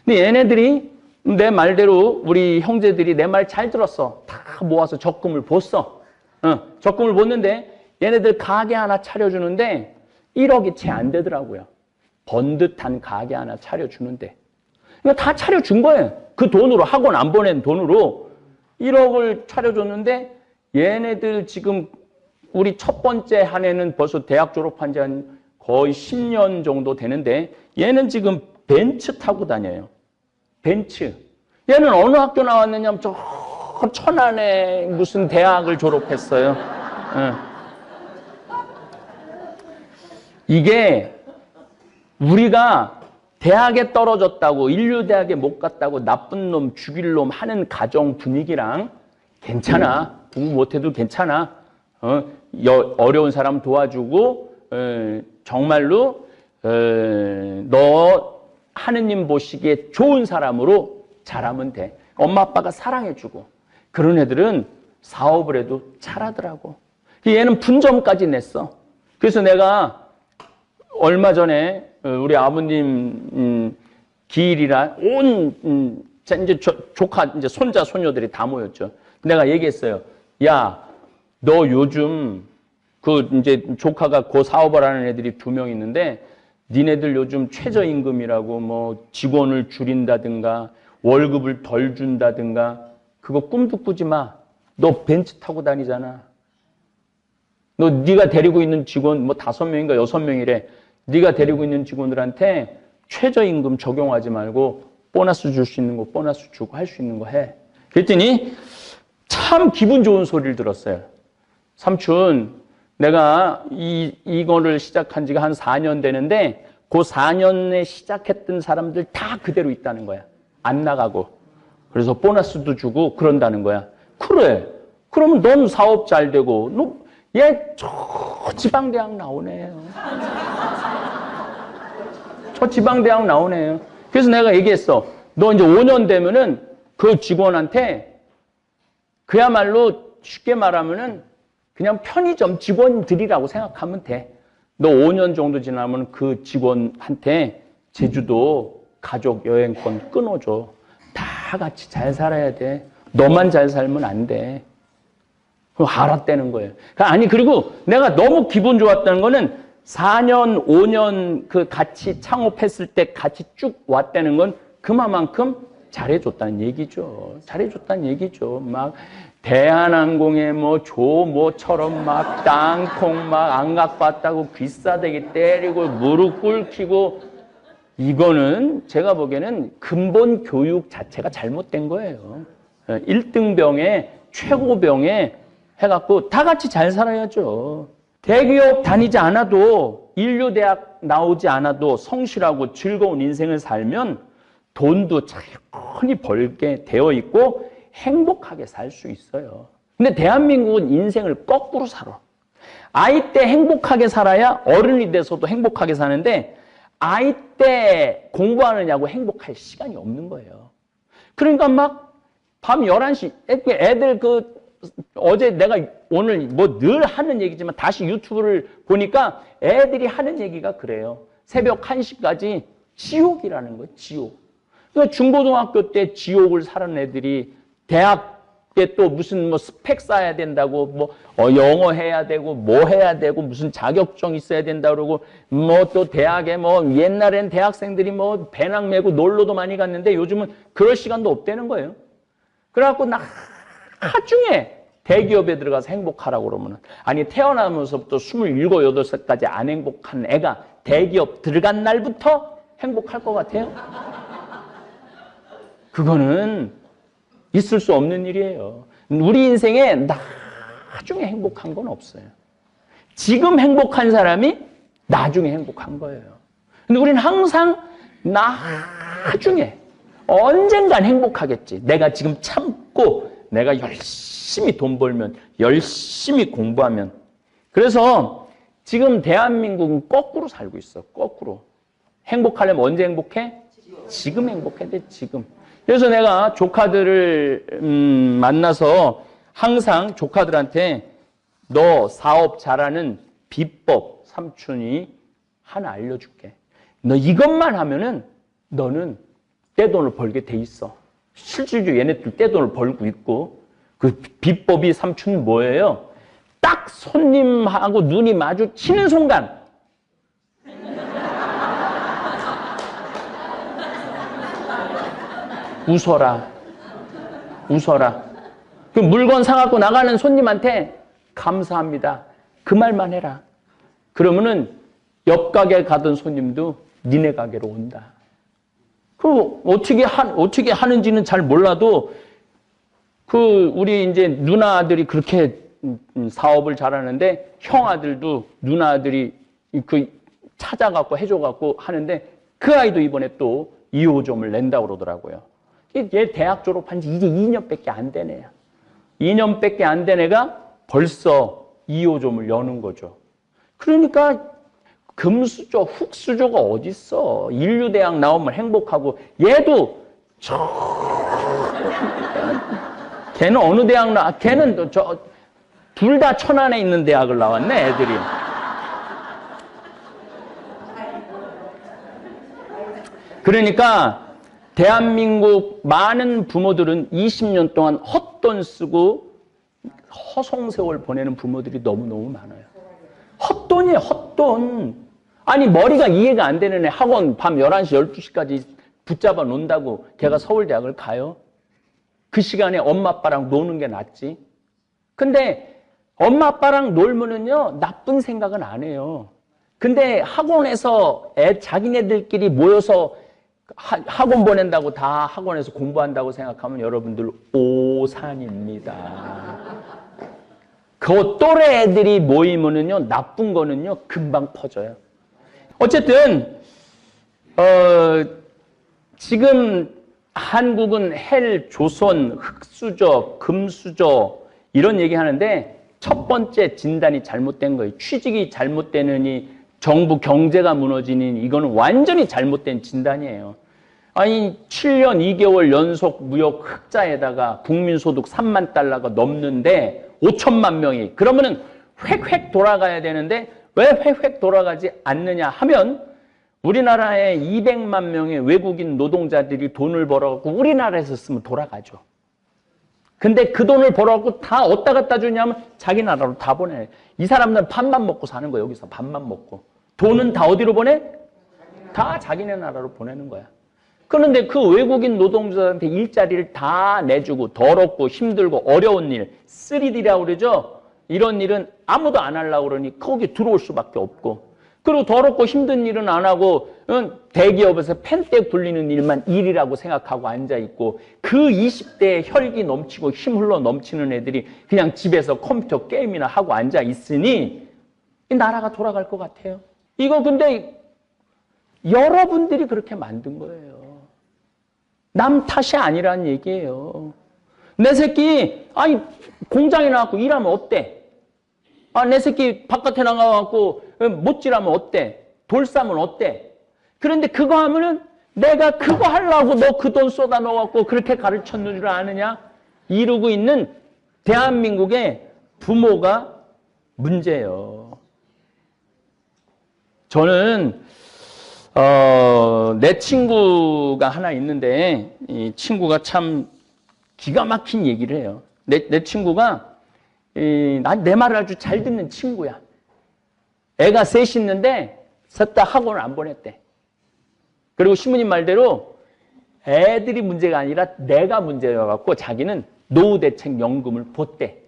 근데 얘네들이 내 말대로 우리 형제들이 내 말 잘 들었어. 다 모아서 적금을 줬어. 적금을 줬는데 얘네들 가게 하나 차려주는데 1억이 채 안 되더라고요. 번듯한 가게 하나 차려주는데. 그러니까 다 차려준 거예요. 그 돈으로, 학원 안 보낸 돈으로 1억을 차려줬는데 얘네들 지금 우리 첫 번째 한 해는 벌써 대학 졸업한 지 한 거의 10년 정도 되는데 얘는 지금 벤츠 타고 다녀요. 벤츠. 얘는 어느 학교 나왔느냐면 저 천안에 무슨 대학을 졸업했어요. 이게 우리가 대학에 떨어졌다고 인류대학에 못 갔다고 나쁜 놈 죽일 놈 하는 가정 분위기랑 괜찮아. 공부 못해도 괜찮아. 어려운 사람 도와주고 정말로 너 하느님 보시기에 좋은 사람으로 자라면 돼. 엄마 아빠가 사랑해주고. 그런 애들은 사업을 해도 잘하더라고. 얘는 분점까지 냈어. 그래서 내가 얼마 전에 우리 아버님 기일이라 온 이제 조카 이제 손자 손녀들이 다 모였죠. 내가 얘기했어요. 야, 너 요즘 그 이제 조카가 그 사업을 하는 애들이 2명 있는데 니네들 요즘 최저임금이라고 뭐 직원을 줄인다든가 월급을 덜 준다든가 그거 꿈도 꾸지 마. 너 벤츠 타고 다니잖아. 너 네가 데리고 있는 직원 뭐 5명인가 6명이래. 네가 데리고 있는 직원들한테 최저임금 적용하지 말고 보너스 줄 수 있는 거 보너스 주고 할 수 있는 거 해. 그랬더니 참 기분 좋은 소리를 들었어요. 삼촌, 내가 이거를 시작한 지가 한 4년 되는데 그 4년에 시작했던 사람들 다 그대로 있다는 거야. 안 나가고. 그래서 보너스도 주고 그런다는 거야. 그래. 그러면 넌 사업 잘 되고 얘 저 지방대학 나오네요. 저 지방대학 나오네요. 그래서 내가 얘기했어. 너 이제 5년 되면은 그 직원한테 그야말로 쉽게 말하면은 그냥 편의점 직원들이라고 생각하면 돼. 너 5년 정도 지나면 그 직원한테 제주도 가족 여행권 끊어줘. 다 같이 잘 살아야 돼. 너만 잘 살면 안 돼. 알았다는 거예요. 아니, 그리고 내가 너무 기분 좋았다는 거는 4년, 5년 그 같이 창업했을 때 같이 쭉 왔다는 건 그만큼 잘해줬다는 얘기죠. 잘해줬다는 얘기죠. 막 대한항공에 뭐 조모처럼 막 땅콩 막 안각봤다고 귀싸대기 때리고 무릎 꿇히고 이거는 제가 보기에는 근본 교육 자체가 잘못된 거예요. 1등병에 최고병에 해갖고 다 같이 잘 살아야죠. 대기업 다니지 않아도 인류대학 나오지 않아도 성실하고 즐거운 인생을 살면 돈도 천히 벌게 되어 있고 행복하게 살 수 있어요. 근데 대한민국은 인생을 거꾸로 살아. 아이 때 행복하게 살아야 어른이 돼서도 행복하게 사는데 아이 때 공부하느냐고 행복할 시간이 없는 거예요. 그러니까 막 밤 11시 애들 어제 내가 오늘 뭐 늘 하는 얘기지만 다시 유튜브를 보니까 애들이 하는 얘기가 그래요. 새벽 1시까지 지옥이라는 거예요. 지옥. 그러니까 중고등학교 때 지옥을 살은 애들이 대학 때 또 무슨 뭐 스펙 쌓아야 된다고 뭐 영어 해야 되고 뭐 해야 되고 무슨 자격증 있어야 된다 그러고 뭐 또 대학에 뭐 옛날엔 대학생들이 뭐 배낭 메고 놀러도 많이 갔는데 요즘은 그럴 시간도 없다는 거예요. 그래갖고 나중에 대기업에 들어가서 행복하라고 그러면은 아니 태어나면서부터 27, 8살까지 안 행복한 애가 대기업 들어간 날부터 행복할 것 같아요? 그거는 있을 수 없는 일이에요. 우리 인생에 나중에 행복한 건 없어요. 지금 행복한 사람이 나중에 행복한 거예요. 근데 우리는 항상 나중에 언젠간 행복하겠지. 내가 지금 참고 내가 열심히 돈 벌면 열심히 공부하면. 그래서 지금 대한민국은 거꾸로 살고 있어. 거꾸로. 행복하려면 언제 행복해? 지금 행복해야 돼. 지금. 그래서 내가 조카들을 만나서 항상 조카들한테 너 사업 잘하는 비법 삼촌이 하나 알려줄게. 너 이것만 하면은 너는 떼돈을 벌게 돼 있어. 실질적으로 얘네들 떼돈을 벌고 있고 그 비법이 삼촌 뭐예요? 딱 손님하고 눈이 마주치는 순간 웃어라. 웃어라. 그 물건 사갖고 나가는 손님한테 감사합니다. 그 말만 해라. 그러면은 옆 가게 가던 손님도 니네 가게로 온다. 그 어떻게 하는지는 잘 몰라도 그 우리 이제 누나들이 그렇게 사업을 잘하는데 형 아들도 누나 아들이 그 찾아갖고 해줘갖고 하는데 그 아이도 이번에 또 2호점을 낸다고 그러더라고요. 얘 대학 졸업한 지 이제 2년밖에 안 된 애야. 2년밖에 안 된 애가 벌써 2호점을 여는 거죠. 그러니까 금수저, 흙수저가 어딨어. 인류대학 나오면 행복하고 얘도 걔는 어느 대학 걔는 둘 다 천안에 있는 대학을 나왔네, 애들이. 그러니까 대한민국 많은 부모들은 20년 동안 헛돈 쓰고 허송세월 보내는 부모들이 너무너무 많아요. 헛돈이에요, 헛돈. 아니, 머리가 이해가 안 되는 애 학원 밤 11시, 12시까지 붙잡아 놓는다고 걔가 서울대학을 가요? 그 시간에 엄마, 아빠랑 노는 게 낫지. 근데 엄마, 아빠랑 놀면은요, 나쁜 생각은 안 해요. 근데 학원에서 자기네들끼리 모여서 학원 보낸다고 다 학원에서 공부한다고 생각하면 여러분들 오산입니다. 그 또래 애들이 모이면은요, 나쁜 거는요, 금방 퍼져요. 어쨌든, 지금 한국은 헬, 조선, 흑수저, 금수저, 이런 얘기 하는데, 첫 번째 진단이 잘못된 거예요. 취직이 잘못되느니, 정부 경제가 무너지니, 이거는 완전히 잘못된 진단이에요. 아니, 7년 2개월 연속 무역 흑자에다가 국민소득 3만 달러가 넘는데, 5천만 명이. 그러면은 획획 돌아가야 되는데, 왜 획획 돌아가지 않느냐 하면, 우리나라에 200만 명의 외국인 노동자들이 돈을 벌어갖고 우리나라에서 쓰면 돌아가죠. 근데 그 돈을 벌어갖고 다 어디다 갖다 주냐면 자기 나라로 다 보내. 이 사람들은 밥만 먹고 사는 거야. 여기서 밥만 먹고. 돈은 다 어디로 보내? 다 자기네 나라로 보내는 거야. 그런데 그 외국인 노동자한테 일자리를 다 내주고 더럽고 힘들고 어려운 일, 3D라고 그러죠? 이런 일은 아무도 안 하려고 그러니 거기 들어올 수밖에 없고. 그리고 더럽고 힘든 일은 안 하고 대기업에서 펜대 굴리는 일만 일이라고 생각하고 앉아있고 그 20대에 혈기 넘치고 힘 흘러 넘치는 애들이 그냥 집에서 컴퓨터 게임이나 하고 앉아있으니 이 나라가 돌아갈 것 같아요. 이거 근데 여러분들이 그렇게 만든 거예요. 남 탓이 아니라는 얘기예요. 내 새끼 아니 공장에 나가고 일하면 어때? 내 새끼 바깥에 나가갖고 못질하면 어때? 돌 싸면 어때? 그런데 그거 하면은 내가 그거 하려고 너 그 돈 쏟아 넣어갖고 그렇게 가르쳤는 줄 아느냐? 이러고 있는 대한민국의 부모가 문제예요. 저는 내 친구가 하나 있는데 이 친구가 참 기가 막힌 얘기를 해요. 내 친구가 내 말을 아주 잘 듣는 친구야. 애가 셋이 있는데 셋 다 학원을 안 보냈대. 그리고 신부님 말대로 애들이 문제가 아니라 내가 문제여갖고 자기는 노후대책연금을 줬대.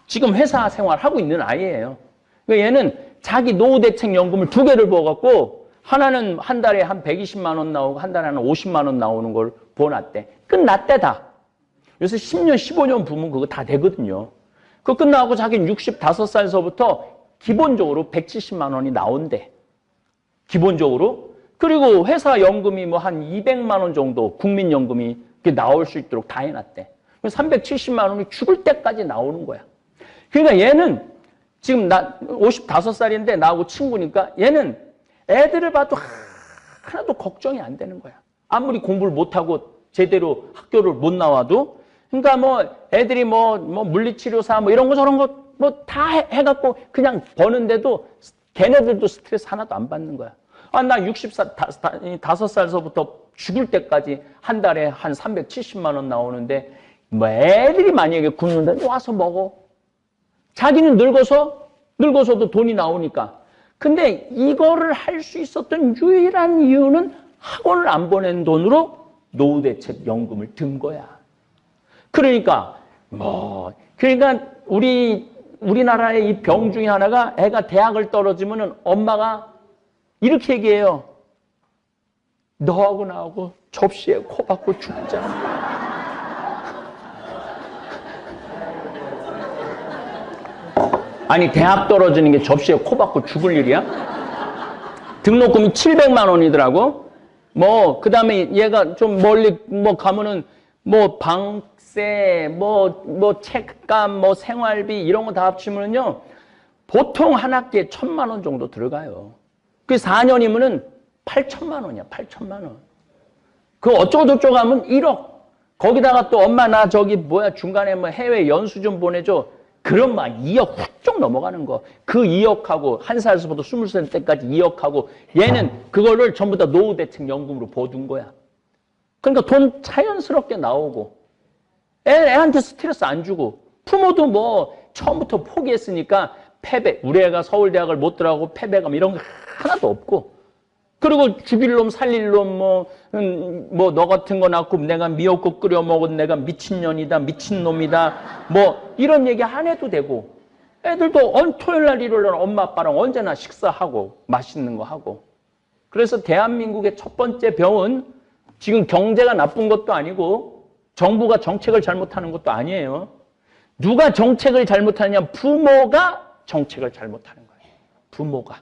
지금 회사 생활하고 있는 아이예요. 얘는 자기 노후대책연금을 2개를 부어갖고 하나는 한 달에 한 120만 원 나오고 한 달에 한 50만 원 나오는 걸 부어놨대. 끝났대 다. 요새 10년, 15년 부으면 그거 다 되거든요. 그거 끝나고 자기는 65살서부터 기본적으로 170만 원이 나온대. 기본적으로. 그리고 회사 연금이 뭐 한 200만 원 정도 국민연금이 나올 수 있도록 다 해놨대. 370만 원이 죽을 때까지 나오는 거야. 그러니까 얘는 지금 55살인데 나하고 친구니까 얘는 애들을 봐도 하나도 걱정이 안 되는 거야. 아무리 공부를 못하고 제대로 학교를 못 나와도 그러니까 뭐 애들이 뭐 물리치료사 뭐 이런 거 저런 거 뭐 다 해갖고 그냥 버는데도 걔네들도 스트레스 하나도 안 받는 거야. 나 65살서부터 죽을 때까지 한 달에 한 370만 원 나오는데 뭐 애들이 만약에 굶는데 와서 먹어. 자기는 늙어서도 돈이 나오니까. 근데 이거를 할 수 있었던 유일한 이유는 학원을 안 보낸 돈으로 노후대책연금을 든 거야. 그러니까 우리나라의 이 병 중에 하나가 애가 대학을 떨어지면은 엄마가 이렇게 얘기해요. 너하고 나하고 접시에 코 박고 죽자. 아니 대학 떨어지는 게 접시에 코 박고 죽을 일이야? 등록금이 700만 원이더라고. 그 다음에 얘가 좀 멀리 가면은 방세, 책감, 생활비 이런 거 다 합치면은요 보통 한 학기에 1,000만 원 정도 들어가요. 그 4년이면은 8천만 원이야, 8천만 원. 그 어쩌고저쩌고 하면 1억. 거기다가 또 엄마 나 중간에 해외 연수 좀 보내줘. 그럼 막 2억 훌쩍 넘어가는 거. 그 2억하고 한 살서부터 20살 때까지 2억하고 얘는 그거를 전부 다 노후대책연금으로 보둔 거야. 그러니까 돈 자연스럽게 나오고 애한테 스트레스 안 주고 부모도 처음부터 포기했으니까 패배, 우리 애가 서울대학을 못 들어가고 패배감 이런 거 하나도 없고, 그리고 죽일 놈 살릴 놈 뭐 너 같은 거 낳고 내가 미역국 끓여 먹은 내가 미친년이다 미친놈이다 뭐 이런 얘기 안 해도 되고, 애들도 토요일 날 일요일 날 엄마 아빠랑 언제나 식사하고 맛있는 거 하고. 그래서 대한민국의 첫 번째 병은 지금 경제가 나쁜 것도 아니고 정부가 정책을 잘못하는 것도 아니에요. 누가 정책을 잘못하느냐? 부모가 정책을 잘못하는 거예요. 부모가.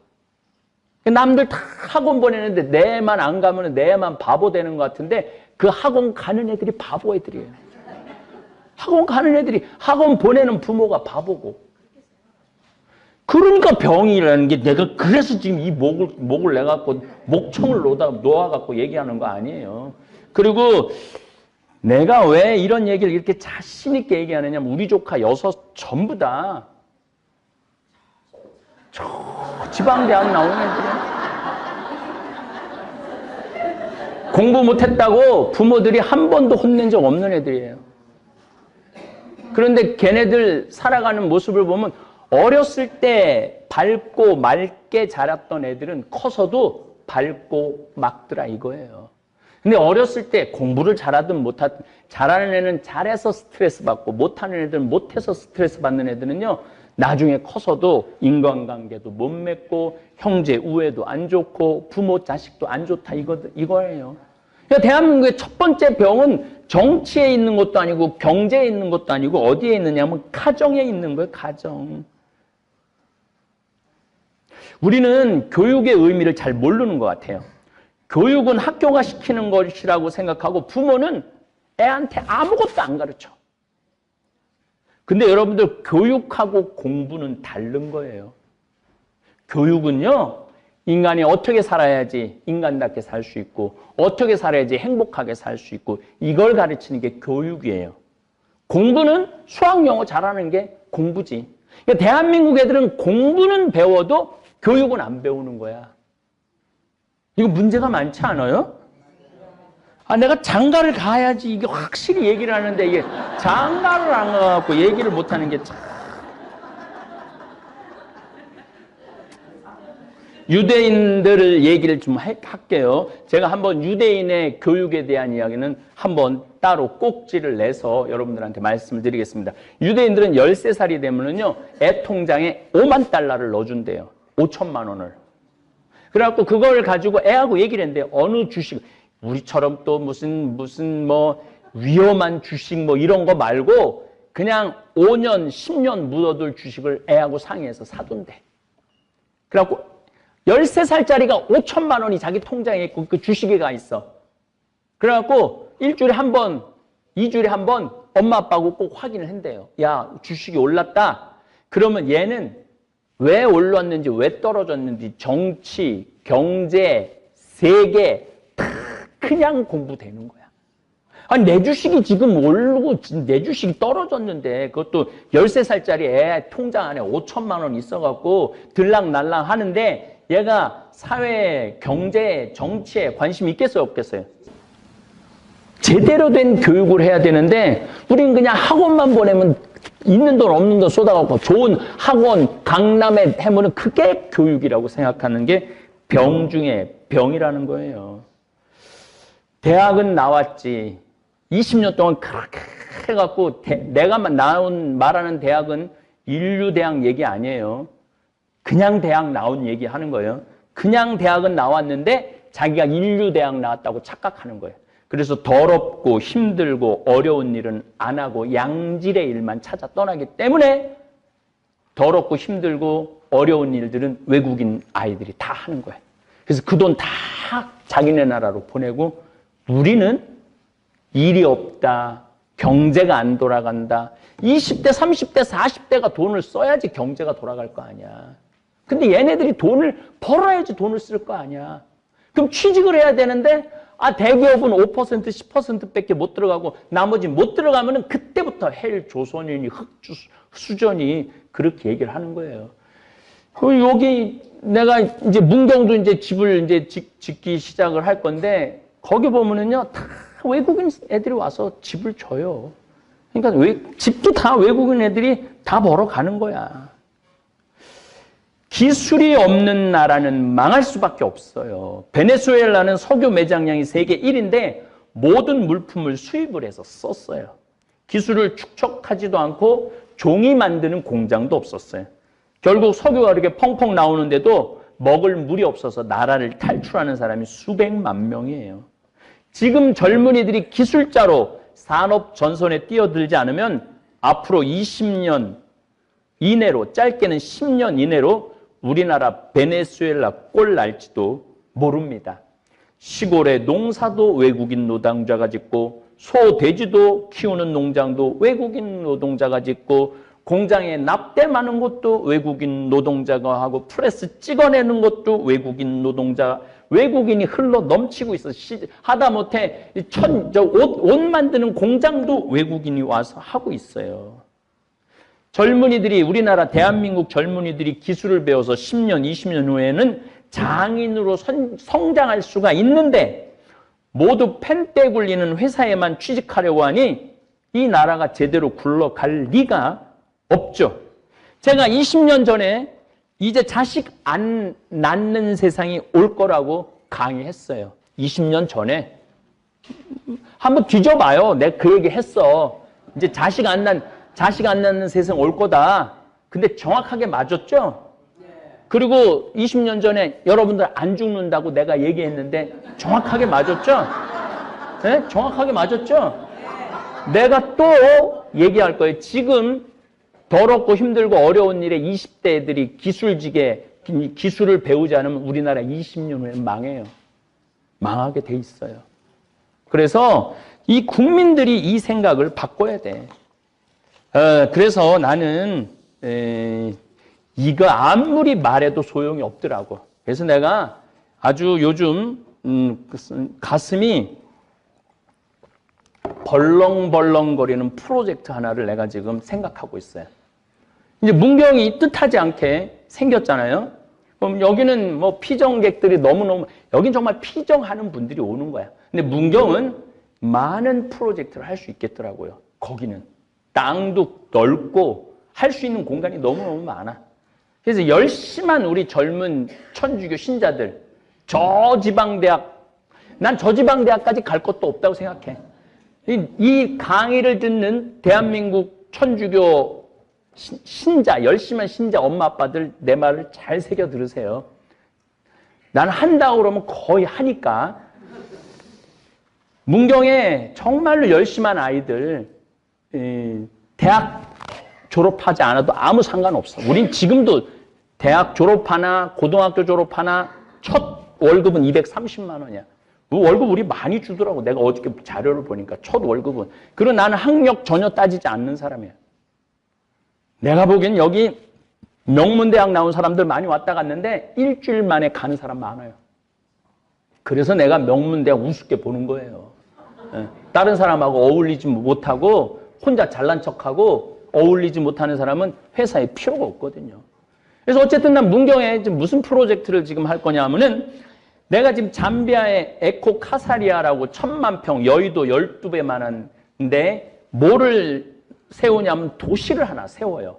남들 다 학원 보내는데 내만 안 가면 내만 바보 되는 것 같은데 그 학원 가는 애들이 바보 애들이에요. 학원 가는 애들이, 학원 보내는 부모가 바보고. 그러니까 병이라는 게, 내가 그래서 지금 이 목을 내갖고 목청을 놓아갖고 얘기하는 거 아니에요. 그리고 내가 왜 이런 얘기를 이렇게 자신 있게 얘기하느냐면, 우리 조카 6 전부 다 저 지방대학 나온 애들이야. 공부 못했다고 부모들이 한 번도 혼낸 적 없는 애들이에요. 그런데 걔네들 살아가는 모습을 보면 어렸을 때 밝고 맑게 자랐던 애들은 커서도 밝고 맑더라 이거예요. 근데 어렸을 때 공부를 잘하든 못하든, 잘하는 애는 잘해서 스트레스 받고 못하는 애들은 못해서 스트레스 받는 애들은요, 나중에 커서도 인간관계도 못 맺고 형제 우애도 안 좋고 부모 자식도 안 좋다 이거예요. 그러니까 대한민국의 첫 번째 병은 정치에 있는 것도 아니고 경제에 있는 것도 아니고 어디에 있느냐면 가정에 있는 거예요. 가정. 우리는 교육의 의미를 잘 모르는 것 같아요. 교육은 학교가 시키는 것이라고 생각하고 부모는 애한테 아무것도 안 가르쳐. 근데 여러분들, 교육하고 공부는 다른 거예요. 교육은요, 인간이 어떻게 살아야지 인간답게 살 수 있고 어떻게 살아야지 행복하게 살 수 있고 이걸 가르치는 게 교육이에요. 공부는 수학 영어 잘하는 게 공부지. 그러니까 대한민국 애들은 공부는 배워도 교육은 안 배우는 거야. 이거 문제가 많지 않아요? 내가 장가를 가야지 이게 확실히 얘기를 하는데 이게 장가를 안 가갖고 얘기를 못하는 게 참. 유대인들을 얘기를 좀 할게요. 제가 한번 유대인의 교육에 대한 이야기는 한번 따로 꼭지를 내서 여러분들한테 말씀을 드리겠습니다. 유대인들은 13살이 되면은요, 애 통장에 5만 달러를 넣어준대요. 5천만 원을. 그래갖고 그걸 가지고 애하고 얘기를 했는데, 어느 주식, 우리처럼 또 무슨 뭐 위험한 주식 뭐 이런 거 말고 그냥 5년, 10년 묻어둘 주식을 애하고 상의해서 사둔대. 그래갖고 13살짜리가 5천만 원이 자기 통장에 있고 그 주식에 가 있어. 그래갖고 일주일에 한 번, 2주일에 한 번 엄마 아빠하고 꼭 확인을 한대요. 야, 주식이 올랐다. 그러면 얘는 왜 올랐는지, 왜 떨어졌는지, 정치, 경제, 세계 다 그냥 공부되는 거야. 아니, 내 주식이 지금 오르고 내 주식이 떨어졌는데 그것도 13살짜리 애 통장 안에 5천만 원 있어갖고 들락날락 하는데 얘가 사회, 경제, 정치에 관심이 있겠어요, 없겠어요? 제대로 된 교육을 해야 되는데 우린 그냥 학원만 보내면 있는 돈 없는 돈 쏟아갖고 좋은 학원, 강남에 해보는 그게 교육이라고 생각하는 게 병 중에 병이라는 거예요. 대학은 나왔지. 20년 동안 그렇게 해갖고 내가 말하는 대학은 인류대학 얘기 아니에요. 그냥 대학 나온 얘기 하는 거예요. 그냥 대학은 나왔는데 자기가 인류대학 나왔다고 착각하는 거예요. 그래서 더럽고 힘들고 어려운 일은 안 하고 양질의 일만 찾아 떠나기 때문에 더럽고 힘들고 어려운 일들은 외국인 아이들이 다 하는 거예요. 그래서 그 돈 다 자기네 나라로 보내고 우리는 일이 없다. 경제가 안 돌아간다. 20대, 30대, 40대가 돈을 써야지 경제가 돌아갈 거 아니야. 근데 얘네들이 돈을 벌어야지 돈을 쓸 거 아니야. 그럼 취직을 해야 되는데 대기업은 5%, 10%밖에 못 들어가고 나머지 못 들어가면은 그때부터 헬 조선인이 흑주 수전이 그렇게 얘기를 하는 거예요. 여기 내가 이제 문경도 이제 집을 이제 짓기 시작을 할 건데 거기 보면은요 다 외국인 애들이 와서 집을 줘요. 그러니까 집도 다 외국인 애들이 다 벌어 가는 거야. 기술이 없는 나라는 망할 수밖에 없어요. 베네수엘라는 석유 매장량이 세계 1인데 모든 물품을 수입을 해서 썼어요. 기술을 축적하지도 않고 종이 만드는 공장도 없었어요. 결국 석유가 이렇게 펑펑 나오는데도 먹을 물이 없어서 나라를 탈출하는 사람이 수백만 명이에요. 지금 젊은이들이 기술자로 산업 전선에 뛰어들지 않으면 앞으로 20년 이내로, 짧게는 10년 이내로 우리나라 베네수엘라 꼴 날지도 모릅니다. 시골의 농사도 외국인 노동자가 짓고 소, 돼지도 키우는 농장도 외국인 노동자가 짓고 공장에 납땜하는 것도 외국인 노동자가 하고 프레스 찍어내는 것도 외국인 노동자, 외국인이 흘러 넘치고 있어. 하다못해 옷 만드는 공장도 외국인이 와서 하고 있어요. 젊은이들이, 우리나라 대한민국 젊은이들이 기술을 배워서 10년, 20년 후에는 장인으로 성장할 수가 있는데 모두 펜때 굴리는 회사에만 취직하려고 하니 이 나라가 제대로 굴러갈 리가 없죠. 제가 20년 전에 이제 자식 안 낳는 세상이 올 거라고 강의했어요. 20년 전에. 한번 뒤져봐요. 내가 그 얘기 했어. 이제 자식 안 낳는 세상 올 거다. 근데 정확하게 맞았죠? 그리고 20년 전에 여러분들 안 죽는다고 내가 얘기했는데 정확하게 맞았죠? 네? 정확하게 맞았죠? 내가 또 얘기할 거예요. 지금 더럽고 힘들고 어려운 일에 20대 애들이 기술을 배우지 않으면 우리나라 20년 후에 망해요. 망하게 돼 있어요. 그래서 이 국민들이 이 생각을 바꿔야 돼. 그래서 나는 이거 아무리 말해도 소용이 없더라고. 그래서 내가 아주 요즘 가슴이 벌렁벌렁거리는 프로젝트 하나를 내가 지금 생각하고 있어요. 이제 문경이 뜻하지 않게 생겼잖아요. 그럼 여기는 뭐 피정객들이 너무너무, 여긴 정말 피정하는 분들이 오는 거야. 근데 문경은 많은 프로젝트를 할 수 있겠더라고요. 거기는 땅도 넓고 할 수 있는 공간이 너무너무 많아. 그래서 열심한 우리 젊은 천주교 신자들, 저지방대학, 난 저지방대학까지 갈 것도 없다고 생각해. 이 강의를 듣는 대한민국 천주교 신자, 열심한 신자 엄마 아빠들 내 말을 잘 새겨 들으세요. 나는 한다고 그러면 거의 하니까. 문경에 정말로 열심한 아이들, 대학 졸업하지 않아도 아무 상관없어. 우린 지금도 대학 졸업하나 고등학교 졸업하나 첫 월급은 230만 원이야. 그 월급 우리 많이 주더라고. 내가 어저께 자료를 보니까 첫 월급은. 그리고 나는 학력 전혀 따지지 않는 사람이야. 내가 보기엔 여기 명문대학 나온 사람들 많이 왔다 갔는데 일주일 만에 가는 사람 많아요. 그래서 내가 명문대학 우습게 보는 거예요. 다른 사람하고 어울리지 못하고 혼자 잘난 척하고 어울리지 못하는 사람은 회사에 필요가 없거든요. 그래서 어쨌든 난 문경에 지금 무슨 프로젝트를 지금 할 거냐면은 내가 지금 잠비아의 에코 카사리아라고 1000만 평 여의도 12배만한데 뭐를 세우냐면 도시를 하나 세워요.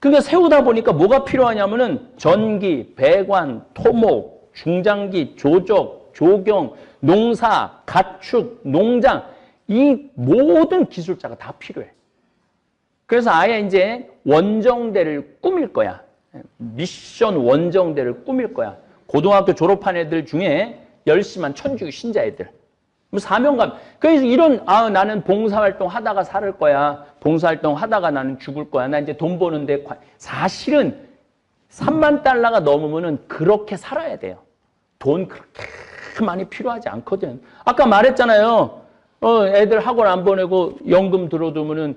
그게 세우다 보니까 뭐가 필요하냐면은 전기, 배관, 토목, 중장기, 조적, 조경, 농사, 가축, 농장 이 모든 기술자가 다 필요해. 그래서 아예 이제 원정대를 꾸밀 거야. 미션 원정대를 꾸밀 거야. 고등학교 졸업한 애들 중에 열심한 천주교 신자 애들. 사명감. 그래서 이런, 나는 봉사활동 하다가 살 거야. 봉사활동 하다가 나는 죽을 거야. 나 이제 돈 버는데. 사실은 3만 달러가 넘으면은 그렇게 살아야 돼요. 돈 그렇게 많이 필요하지 않거든. 아까 말했잖아요. 애들 학원 안 보내고 연금 들어두면은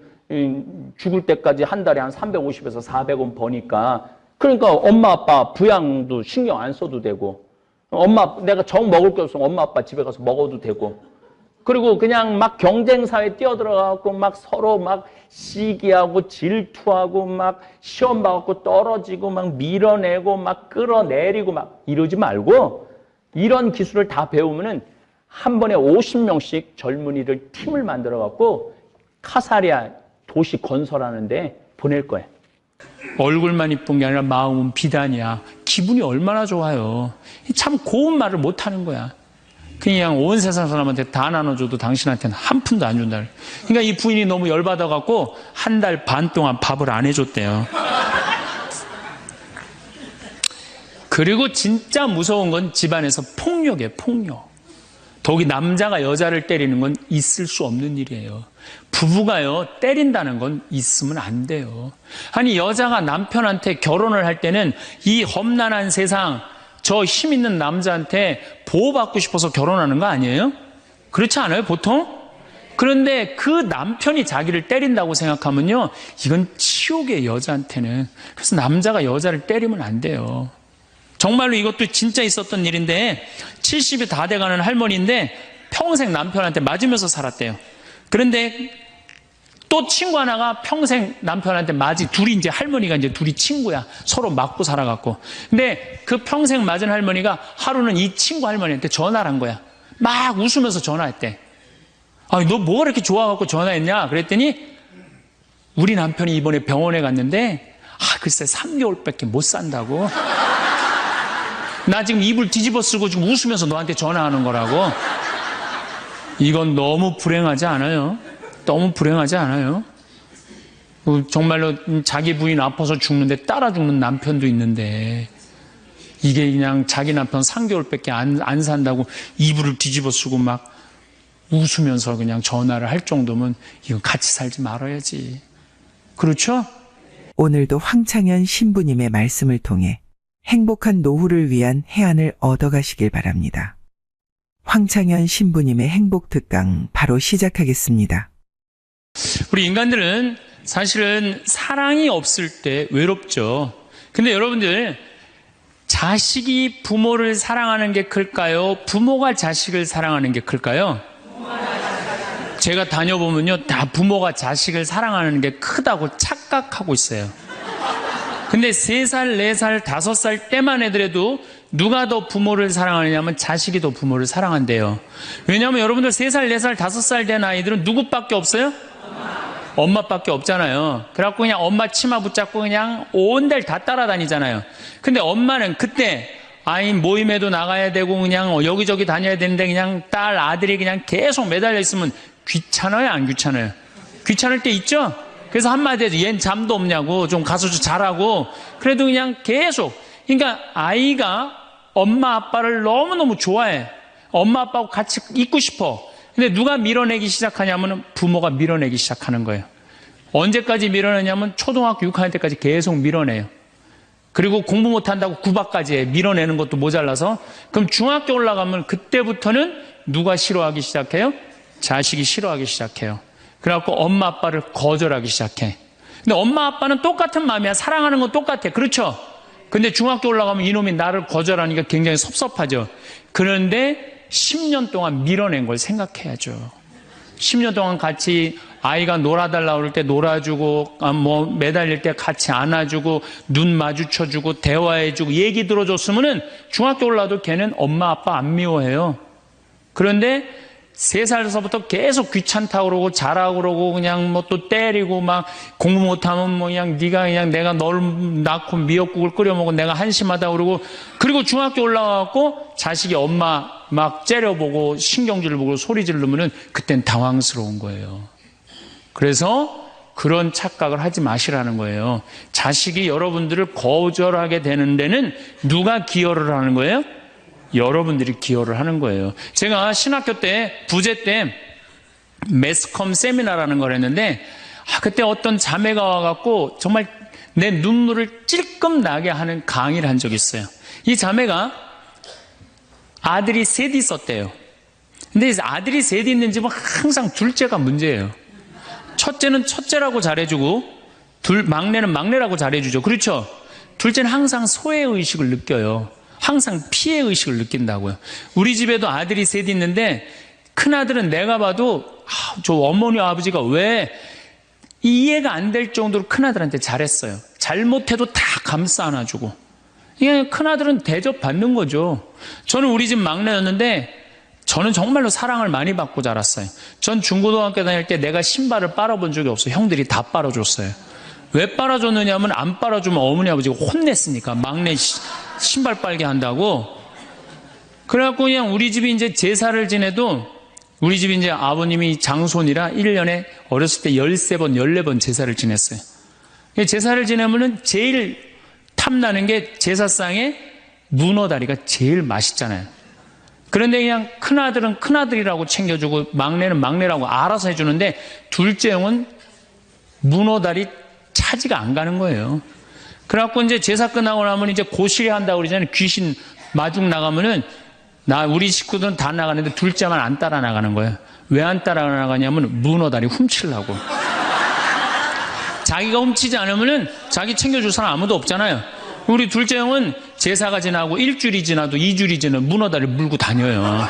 죽을 때까지 한 달에 한 350에서 400원 버니까. 그러니까 엄마 아빠 부양도 신경 안 써도 되고. 내가 정 먹을 게 없으면 엄마 아빠 집에 가서 먹어도 되고. 그리고 그냥 막 경쟁사회에 뛰어들어가고 막 서로 막 시기하고 질투하고 막 시험 봐갖고 떨어지고 막 밀어내고 막 끌어내리고 막 이러지 말고 이런 기술을 다 배우면은 한 번에 50명씩 젊은이들 팀을 만들어갖고 카사리아 도시 건설하는데 보낼 거예요. 얼굴만 이쁜 게 아니라 마음은 비단이야. 기분이 얼마나 좋아요. 참 고운 말을 못하는 거야. 그냥 온 세상 사람한테 다 나눠줘도 당신한테는 한 푼도 안 준다. 그러니까 이 부인이 너무 열받아갖고 한 달 반 동안 밥을 안 해줬대요. 그리고 진짜 무서운 건 집안에서 폭력이에요. 폭력. 더욱이 남자가 여자를 때리는 건 있을 수 없는 일이에요. 부부가요, 때린다는 건 있으면 안 돼요. 아니, 여자가 남편한테 결혼을 할 때는 이 험난한 세상, 저 힘 있는 남자한테 보호받고 싶어서 결혼하는 거 아니에요? 그렇지 않아요, 보통? 그런데 그 남편이 자기를 때린다고 생각하면요, 이건 치욕이에요, 여자한테는. 그래서 남자가 여자를 때리면 안 돼요. 정말로 이것도 진짜 있었던 일인데 70이 다 돼가는 할머니인데 평생 남편한테 맞으면서 살았대요. 그런데 또 친구 하나가 평생 남편한테 둘이 이제 할머니가 이제 둘이 친구야. 서로 맞고 살아갖고. 근데 그 평생 맞은 할머니가 하루는 이 친구 할머니한테 전화를 한 거야. 막 웃으면서 전화했대. 아, 너 뭐가 이렇게 좋아갖고 전화했냐? 그랬더니 우리 남편이 이번에 병원에 갔는데 글쎄 3개월밖에 못 산다고. 나 지금 입을 뒤집어 쓰고 지금 웃으면서 너한테 전화하는 거라고. 이건 너무 불행하지 않아요? 너무 불행하지 않아요? 정말로 자기 부인 아파서 죽는데 따라 죽는 남편도 있는데 이게 그냥 자기 남편 3개월밖에 안 산다고 이불을 뒤집어 쓰고 막 웃으면서 그냥 전화를 할 정도면 이건 같이 살지 말아야지. 그렇죠? 오늘도 황창현 신부님의 말씀을 통해 행복한 노후를 위한 해안을 얻어가시길 바랍니다. 황창현 신부님의 행복 특강 바로 시작하겠습니다. 우리 인간들은 사실은 사랑이 없을 때 외롭죠. 근데 여러분들, 자식이 부모를 사랑하는 게 클까요? 부모가 자식을 사랑하는 게 클까요? 제가 다녀보면요, 다 부모가 자식을 사랑하는 게 크다고 착각하고 있어요. 근데 3살, 4살, 5살 때만 애들에도 누가 더 부모를 사랑하느냐면 자식이 더 부모를 사랑한대요. 왜냐하면 여러분들 3살, 4살, 5살 된 아이들은 누구밖에 없어요? 엄마밖에 없잖아요. 그래갖고 그냥 엄마 치마 붙잡고 그냥 온 데를 다 따라다니잖아요. 근데 엄마는 그때 아이 모임에도 나가야 되고 그냥 여기저기 다녀야 되는데 그냥 딸, 아들이 그냥 계속 매달려 있으면 귀찮아요, 안 귀찮아요? 귀찮을 때 있죠? 그래서 한마디 해도 얜 잠도 없냐고, 좀 가서 좀 자라고. 그래도 그냥 계속. 그러니까 아이가 엄마 아빠를 너무너무 좋아해. 엄마 아빠하고 같이 있고 싶어. 근데 누가 밀어내기 시작하냐면 부모가 밀어내기 시작하는 거예요. 언제까지 밀어내냐면 초등학교 6학년 때까지 계속 밀어내요. 그리고 공부 못한다고 구박까지 해. 밀어내는 것도 모자라서. 그럼 중학교 올라가면 그때부터는 누가 싫어하기 시작해요? 자식이 싫어하기 시작해요. 그래갖고 엄마 아빠를 거절하기 시작해. 근데 엄마 아빠는 똑같은 마음이야. 사랑하는 건 똑같아. 그렇죠? 근데 중학교 올라가면 이놈이 나를 거절하니까 굉장히 섭섭하죠. 그런데 10년 동안 밀어낸 걸 생각해야죠. 10년 동안 같이 아이가 놀아달라고 그럴 때 놀아주고, 매달릴 때 같이 안아주고, 눈 마주쳐주고, 대화해주고, 얘기 들어줬으면은 중학교 올라도 걔는 엄마 아빠 안 미워해요. 그런데 3살서부터 계속 귀찮다고 그러고 자라고 그러고 그냥 또 때리고 막 공부 못하면 그냥 네가 그냥 내가 널 낳고 미역국을 끓여 먹고 내가 한심하다고 그러고, 그리고 중학교 올라가고 자식이 엄마 막 째려보고 신경질 보고 소리 지르면은 그땐 당황스러운 거예요. 그래서 그런 착각을 하지 마시라는 거예요. 자식이 여러분들을 거절하게 되는 데는 누가 기여를 하는 거예요? 여러분들이 기여를 하는 거예요. 제가 신학교 때 부제 때 매스컴 세미나라는 걸 했는데 그때 어떤 자매가 와갖고 정말 내 눈물을 찔끔 나게 하는 강의를 한 적이 있어요. 이 자매가 아들이 셋이 있었대요. 근데 아들이 셋이 있는 집은 항상 둘째가 문제예요. 첫째는 첫째라고 잘해주고 막내는 막내라고 잘해주죠. 그렇죠? 둘째는 항상 소외의식을 느껴요. 항상 피해의식을 느낀다고요. 우리 집에도 아들이 셋 있는데 큰아들은 내가 봐도 저 어머니 아버지가 왜 이해가 안 될 정도로 큰아들한테 잘했어요. 잘못해도 다 감싸 안아주고. 이게 큰아들은 대접받는 거죠. 저는 우리 집 막내였는데 저는 정말로 사랑을 많이 받고 자랐어요. 전 중고등학교 다닐 때 내가 신발을 빨아본 적이 없어요. 형들이 다 빨아줬어요. 왜 빨아줬느냐면 안 빨아주면 어머니 아버지가 혼냈으니까 막내 신발 빨게 한다고. 그래갖고 그냥 우리 집이 이제 제사를 지내도 우리 집이 이제 아버님이 장손이라 1년에 어렸을 때 13번, 14번 제사를 지냈어요. 제사를 지내면은 제일 탐나는 게 제사상에 문어다리가 제일 맛있잖아요. 그런데 그냥 큰아들은 큰아들이라고 챙겨주고 막내는 막내라고 알아서 해주는데 둘째 형은 문어다리 차지가 안 가는 거예요. 그래갖고 이제 제사 끝나고 나면 이제 고시리 한다고 그러잖아요. 귀신 마중 나가면은 우리 식구들은 다 나가는데 둘째만 안 따라 나가는 거예요. 왜 안 따라 나가냐면 문어다리 훔치려고. 자기가 훔치지 않으면은 자기 챙겨줄 사람 아무도 없잖아요. 우리 둘째 형은 제사가 지나고 1주일이 지나도 2주일이 지나도 문어다리 물고 다녀요.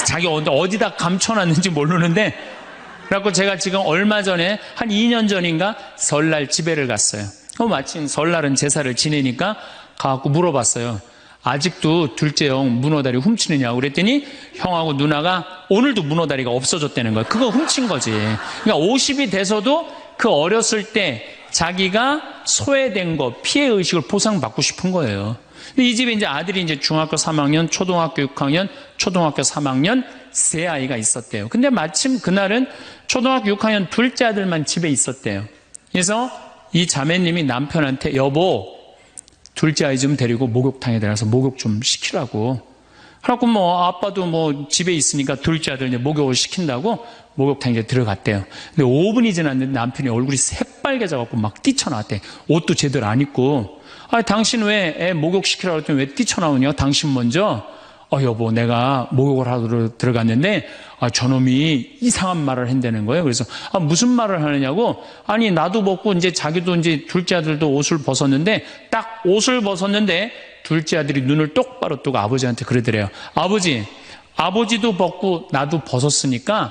자기 어디다 감춰놨는지 모르는데. 그래갖고 제가 지금 얼마 전에 한 2년 전인가 설날 집에를 갔어요. 마침 설날은 제사를 지내니까 가갖고 물어봤어요. 아직도 둘째 형 문어다리 훔치느냐고 그랬더니 형하고 누나가 오늘도 문어다리가 없어졌다는 거예요. 그거 훔친 거지. 그러니까 50이 돼서도 그 어렸을 때 자기가 소외된 거, 피해의식을 보상받고 싶은 거예요. 이 집에 이제 아들이 이제 중학교 3학년, 초등학교 6학년, 초등학교 3학년 세 아이가 있었대요. 근데 마침 그날은 초등학교 6학년 둘째 아들만 집에 있었대요. 그래서 이 자매님이 남편한테 여보, 둘째 아이 좀 데리고 목욕탕에 들어가서 목욕 좀 시키라고. 그래갖고 뭐 아빠도 뭐 집에 있으니까 둘째 아들 이제 목욕을 시킨다고 목욕탕에 이제 들어갔대요. 근데 5분이 지났는데 남편이 얼굴이 새빨개져갖고 막 뛰쳐나왔대. 옷도 제대로 안 입고. 당신 왜 애 목욕시키라고 했더니 왜 뛰쳐나오냐? 당신 먼저. 여보, 내가 목욕을 하러 들어갔는데, 저놈이 이상한 말을 한다는 거예요. 그래서, 무슨 말을 하느냐고, 아니, 나도 벗고, 이제 자기도 이제 둘째 아들도 옷을 벗었는데, 딱 옷을 벗었는데, 둘째 아들이 눈을 똑바로 뜨고 아버지한테 그러더래요. 아버지도 벗고, 나도 벗었으니까,